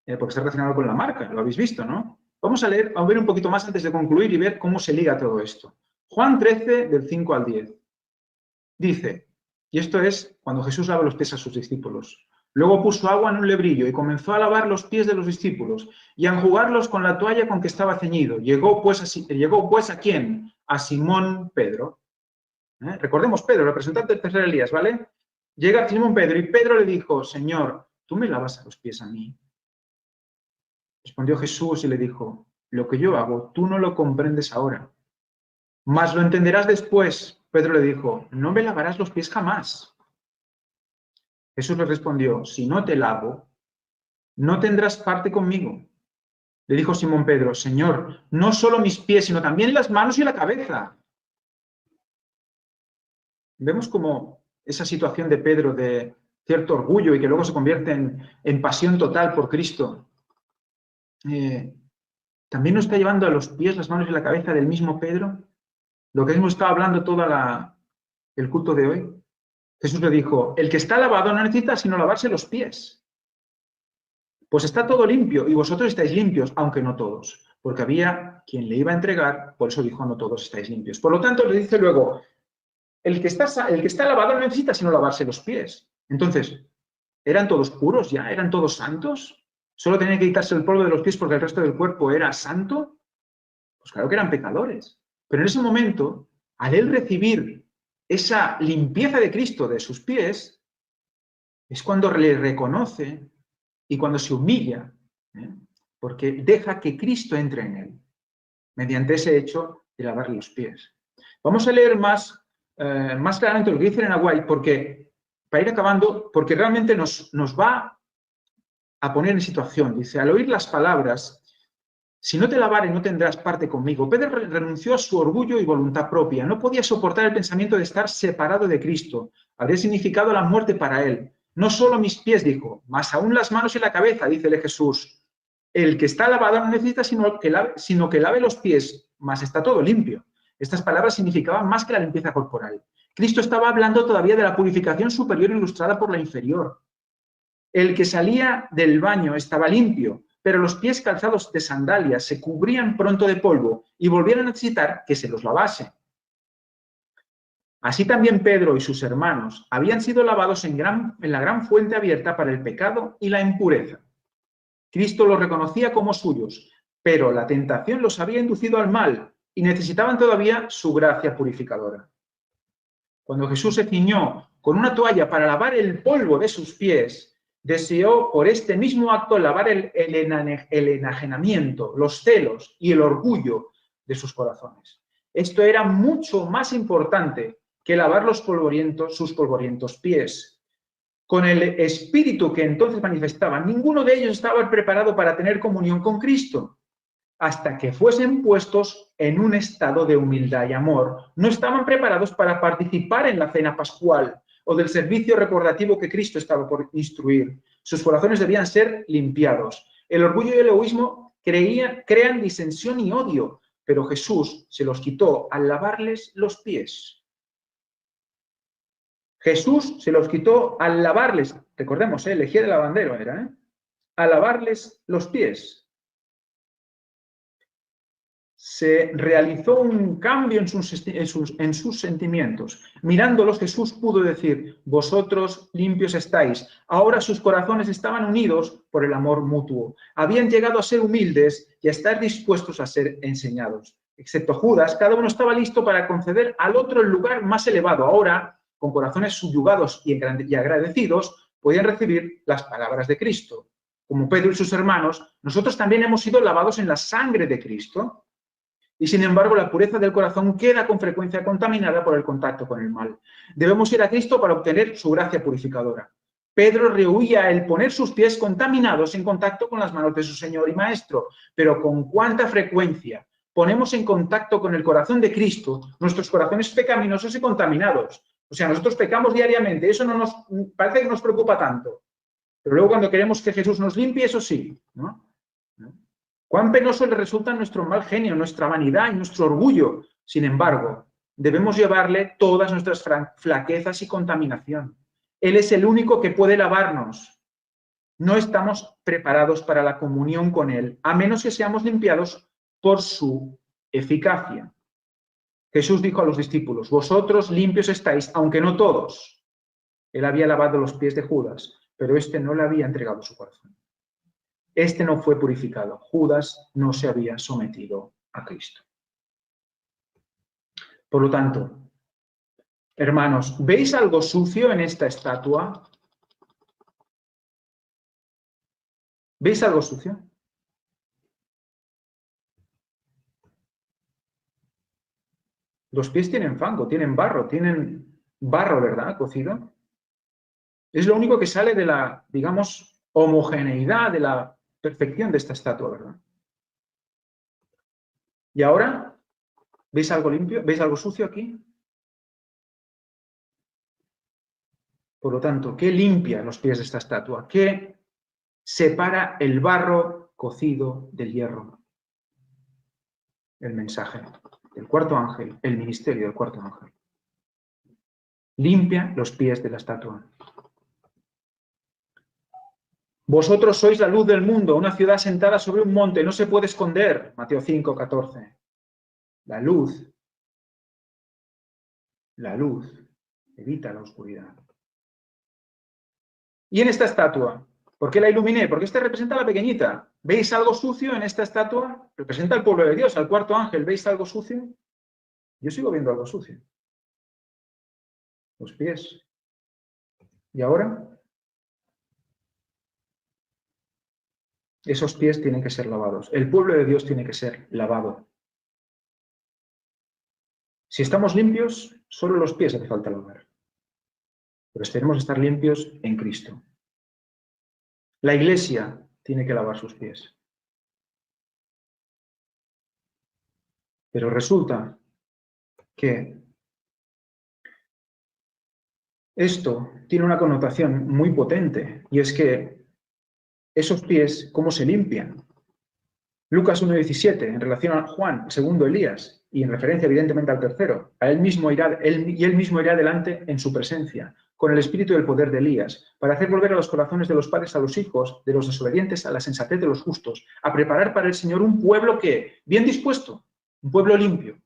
porque está relacionado con la marca, lo habéis visto, ¿no? Vamos a ver un poquito más antes de concluir y ver cómo se liga todo esto. Juan 13, del 5 al 10. Dice, y esto es cuando Jesús lava los pies a sus discípulos. Luego puso agua en un lebrillo y comenzó a lavar los pies de los discípulos y a enjugarlos con la toalla con que estaba ceñido. Llegó pues a ¿quién? A Simón Pedro. Recordemos Pedro, representante del tercer Elías, ¿vale? Llega Simón Pedro y Pedro le dijo, Señor, ¿tú me lavas los pies a mí? Respondió Jesús y le dijo, lo que yo hago, tú no lo comprendes ahora, mas lo entenderás después. Pedro le dijo, no me lavarás los pies jamás. Jesús le respondió, si no te lavo, no tendrás parte conmigo. Le dijo Simón Pedro, Señor, no solo mis pies, sino también las manos y la cabeza. Vemos como esa situación de Pedro de cierto orgullo y que luego se convierte en pasión total por Cristo. También nos está llevando a los pies, las manos y la cabeza del mismo Pedro. Lo que hemos estado hablando todo el culto de hoy. Jesús le dijo, el que está lavado no necesita sino lavarse los pies. Pues está todo limpio y vosotros estáis limpios, aunque no todos. Porque había quien le iba a entregar, por eso dijo, no todos estáis limpios. Por lo tanto, le dice luego, el que está lavado no necesita sino lavarse los pies. Entonces, ¿eran todos puros ya? ¿Eran todos santos? ¿Solo tenían que quitarse el polvo de los pies porque el resto del cuerpo era santo? Pues claro que eran pecadores. Pero en ese momento, al él recibir esa limpieza de Cristo de sus pies, es cuando le reconoce y cuando se humilla, porque deja que Cristo entre en él, mediante ese hecho de lavarle los pies. Vamos a leer más claramente lo que dice Elena White, porque, para ir acabando, porque realmente nos va a poner en situación. Dice, al oír las palabras, si no te lavare no tendrás parte conmigo. Pedro renunció a su orgullo y voluntad propia. No podía soportar el pensamiento de estar separado de Cristo. Había significado la muerte para él. No solo mis pies, dijo, mas aún las manos y la cabeza, dícele Jesús. El que está lavado no necesita sino que lave los pies, mas está todo limpio. Estas palabras significaban más que la limpieza corporal. Cristo estaba hablando todavía de la purificación superior ilustrada por la inferior. El que salía del baño estaba limpio, pero los pies calzados de sandalias se cubrían pronto de polvo y volvían a necesitar que se los lavase. Así también Pedro y sus hermanos habían sido lavados en la gran fuente abierta para el pecado y la impureza. Cristo los reconocía como suyos, pero la tentación los había inducido al mal y necesitaban todavía su gracia purificadora. Cuando Jesús se ciñó con una toalla para lavar el polvo de sus pies, deseó por este mismo acto lavar el enajenamiento, los celos y el orgullo de sus corazones. Esto era mucho más importante que lavar sus polvorientos pies. Con el espíritu que entonces manifestaban, ninguno de ellos estaba preparado para tener comunión con Cristo. Hasta que fuesen puestos en un estado de humildad y amor, no estaban preparados para participar en la cena pascual o del servicio recordativo que Cristo estaba por instruir. Sus corazones debían ser limpiados. El orgullo y el egoísmo crean disensión y odio, pero Jesús se los quitó al lavarles los pies. Jesús se los quitó al lavarles, recordemos, lejía de lavandero era, a lavarles los pies. Se realizó un cambio en sus sentimientos. Mirándolos, Jesús pudo decir: vosotros limpios estáis. Ahora sus corazones estaban unidos por el amor mutuo. Habían llegado a ser humildes y a estar dispuestos a ser enseñados. Excepto Judas, cada uno estaba listo para conceder al otro el lugar más elevado. Ahora, con corazones subyugados y agradecidos, podían recibir las palabras de Cristo. Como Pedro y sus hermanos, nosotros también hemos sido lavados en la sangre de Cristo. Y sin embargo, la pureza del corazón queda con frecuencia contaminada por el contacto con el mal. Debemos ir a Cristo para obtener su gracia purificadora. Pedro rehuía el poner sus pies contaminados en contacto con las manos de su Señor y Maestro, pero con cuánta frecuencia ponemos en contacto con el corazón de Cristo nuestros corazones pecaminosos y contaminados. O sea, nosotros pecamos diariamente, eso no nos parece que nos preocupa tanto. Pero luego cuando queremos que Jesús nos limpie, eso sí, ¿no? Cuán penoso le resulta nuestro mal genio, nuestra vanidad y nuestro orgullo. Sin embargo, debemos llevarle todas nuestras flaquezas y contaminación. Él es el único que puede lavarnos. No estamos preparados para la comunión con Él, a menos que seamos limpiados por su eficacia. Jesús dijo a los discípulos: vosotros limpios estáis, aunque no todos. Él había lavado los pies de Judas, pero éste no le había entregado su corazón. Este no fue purificado. Judas no se había sometido a Cristo. Por lo tanto, hermanos, ¿veis algo sucio en esta estatua? ¿Veis algo sucio? Los pies tienen fango, tienen barro, ¿verdad? Cocido. Es lo único que sale de la, digamos, homogeneidad, de la perfección de esta estatua, ¿verdad? Y ahora, ¿veis algo limpio? ¿Veis algo sucio aquí? Por lo tanto, ¿qué limpia los pies de esta estatua? ¿Qué separa el barro cocido del hierro? El mensaje del cuarto ángel, el ministerio del cuarto ángel. Limpia los pies de la estatua. Vosotros sois la luz del mundo, una ciudad sentada sobre un monte, no se puede esconder. Mateo 5:14. La luz evita la oscuridad. Y en esta estatua, ¿por qué la iluminé? Porque esta representa a la pequeñita. ¿Veis algo sucio en esta estatua? Representa al pueblo de Dios, al cuarto ángel. ¿Veis algo sucio? Yo sigo viendo algo sucio. Los pies. ¿Y ahora? Esos pies tienen que ser lavados. El pueblo de Dios tiene que ser lavado. Si estamos limpios, solo los pies hace falta lavar. Pero tenemos que estar limpios en Cristo. La Iglesia tiene que lavar sus pies. Pero resulta que esto tiene una connotación muy potente, y es que esos pies, ¿cómo se limpian? Lucas 1:17, en relación a Juan, segundo Elías, y en referencia evidentemente al tercero, él mismo irá delante en su presencia. con el espíritu y el poder de Elías, para hacer volver a los corazones de los padres a los hijos, de los desobedientes a la sensatez de los justos, a preparar para el Señor un pueblo que, bien dispuesto, un pueblo limpio,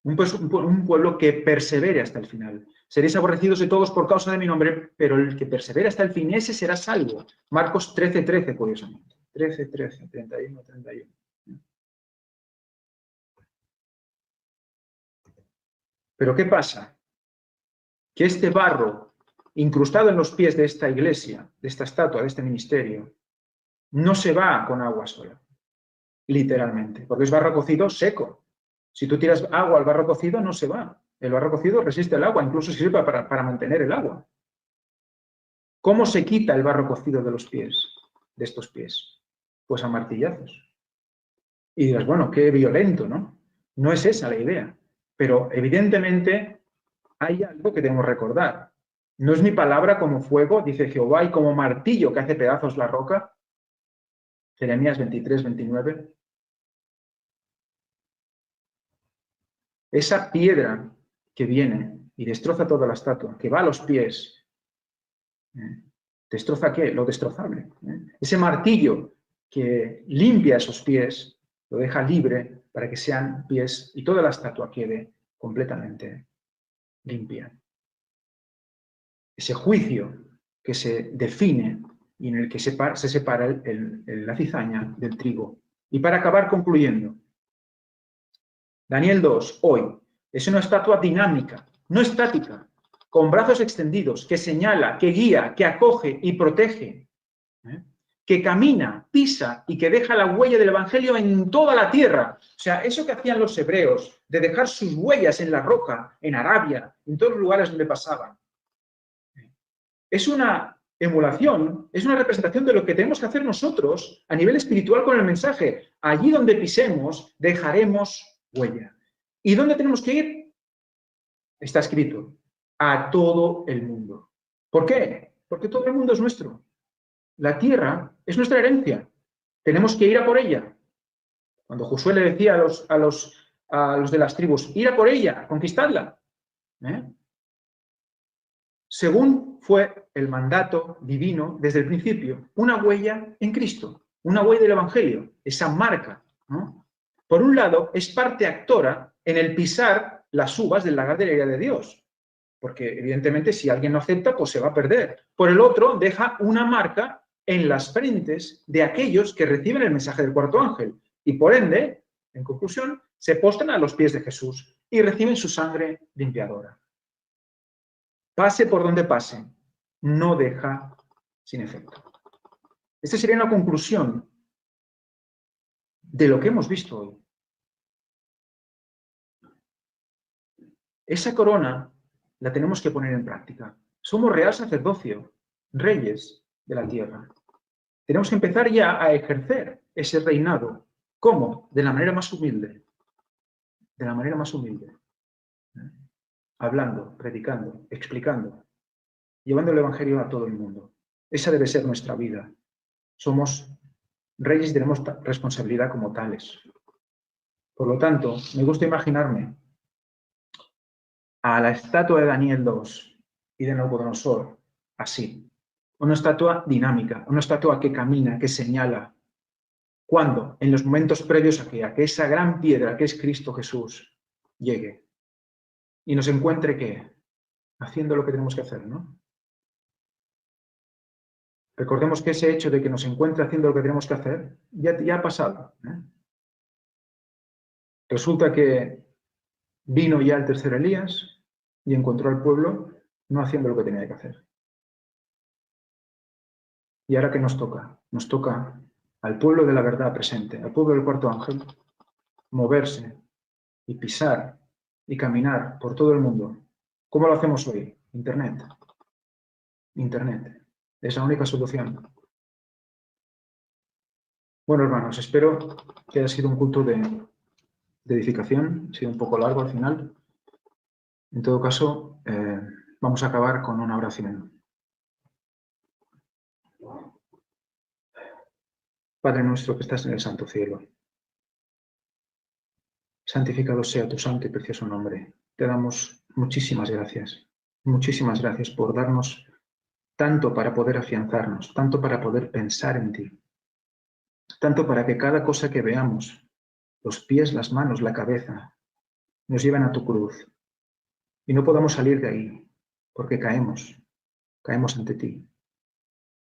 un pueblo que persevere hasta el final. Seréis aborrecidos de todos por causa de mi nombre, pero el que persevere hasta el fin, ese será salvo. Marcos 13:13, curiosamente. 13:13, 31, 31. Pero ¿qué pasa? Que este barro, incrustado en los pies de esta iglesia, de esta estatua, de este ministerio, no se va con agua sola, literalmente, porque es barro cocido seco. Si tú tiras agua al barro cocido, no se va. El barro cocido resiste el agua, incluso sirve para mantener el agua. ¿Cómo se quita el barro cocido de los pies, de estos pies? Pues a martillazos. Y dirás, bueno, qué violento, ¿no? No es esa la idea. Pero evidentemente hay algo que debemos recordar. ¿No es mi palabra como fuego, dice Jehová, y como martillo que hace pedazos la roca? Jeremías 23:29. Esa piedra que viene y destroza toda la estatua, que va a los pies, ¿destroza qué? Lo destrozable. Ese martillo que limpia esos pies, lo deja libre para que sean pies y toda la estatua quede completamente limpia. Ese juicio que se define y en el que se separa la cizaña del trigo. Y para acabar concluyendo, Daniel 2, hoy, es una estatua dinámica, no estática, con brazos extendidos, que señala, que guía, que acoge y protege, que camina, pisa y que deja la huella del Evangelio en toda la tierra. O sea, eso que hacían los hebreos, de dejar sus huellas en la roca, en Arabia, en todos los lugares donde pasaban. Es una emulación, es una representación de lo que tenemos que hacer nosotros a nivel espiritual con el mensaje. Allí donde pisemos, dejaremos huella. ¿Y dónde tenemos que ir? Está escrito, a todo el mundo. ¿Por qué? Porque todo el mundo es nuestro. La tierra es nuestra herencia. Tenemos que ir a por ella. Cuando Josué le decía a los de las tribus, ir a por ella, conquistadla. Según fue el mandato divino desde el principio, una huella en Cristo, una huella del Evangelio, esa marca, ¿no? Por un lado, es parte actora en el pisar las uvas del lagar de la ira de Dios, porque evidentemente si alguien no acepta, pues se va a perder. Por el otro, deja una marca en las frentes de aquellos que reciben el mensaje del cuarto ángel y por ende, en conclusión, se postran a los pies de Jesús y reciben su sangre limpiadora. Pase por donde pase, no deja sin efecto. Esta sería una conclusión de lo que hemos visto hoy. Esa corona la tenemos que poner en práctica. Somos real sacerdocio, reyes de la tierra. Tenemos que empezar ya a ejercer ese reinado. ¿Cómo? De la manera más humilde. De la manera más humilde. Hablando, predicando, explicando, llevando el Evangelio a todo el mundo. Esa debe ser nuestra vida. Somos reyes y tenemos responsabilidad como tales. Por lo tanto, me gusta imaginarme a la estatua de Daniel 2 y de Nabucodonosor así. Una estatua dinámica, una estatua que camina, que señala. ¿Cuándo? En los momentos previos a que esa gran piedra que es Cristo Jesús llegue y nos encuentre ¿qué? Haciendo lo que tenemos que hacer, ¿no? Recordemos que ese hecho de que nos encuentre haciendo lo que tenemos que hacer ya ha pasado. Resulta que vino ya el tercer Elías y encontró al pueblo no haciendo lo que tenía que hacer. ¿Y ahora qué nos toca? Nos toca al pueblo de la verdad presente, al pueblo del cuarto ángel, moverse y pisar y caminar por todo el mundo. ¿Cómo lo hacemos hoy? Internet. Internet. Es la única solución. Bueno, hermanos, espero que haya sido un culto de edificación. Ha sido un poco largo al final. En todo caso, vamos a acabar con una oración. Padre nuestro que estás en el santo cielo, santificado sea tu santo y precioso nombre. Te damos muchísimas gracias. Muchísimas gracias por darnos tanto para poder afianzarnos, tanto para poder pensar en ti, tanto para que cada cosa que veamos, los pies, las manos, la cabeza, nos lleven a tu cruz y no podamos salir de ahí, porque caemos ante ti.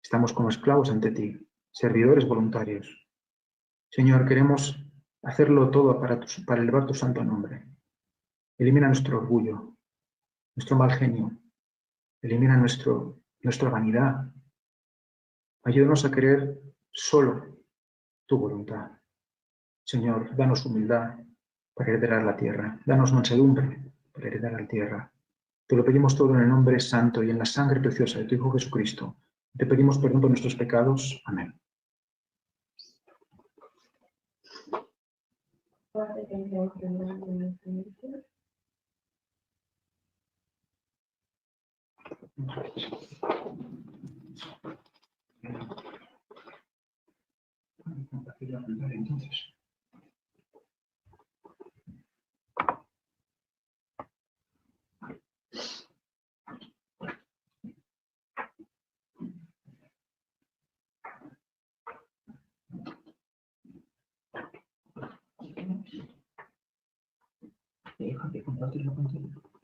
Estamos como esclavos ante ti, servidores voluntarios. Señor, queremos hacerlo todo para elevar tu santo nombre. Elimina nuestro orgullo, nuestro mal genio, elimina nuestra vanidad. Ayúdanos a querer solo tu voluntad. Señor, danos humildad para heredar la tierra. Danos mansedumbre para heredar la tierra. Te lo pedimos todo en el nombre santo y en la sangre preciosa de tu Hijo Jesucristo. Te pedimos perdón por nuestros pecados. Amén. Entonces. Déjate compartir la pantalla.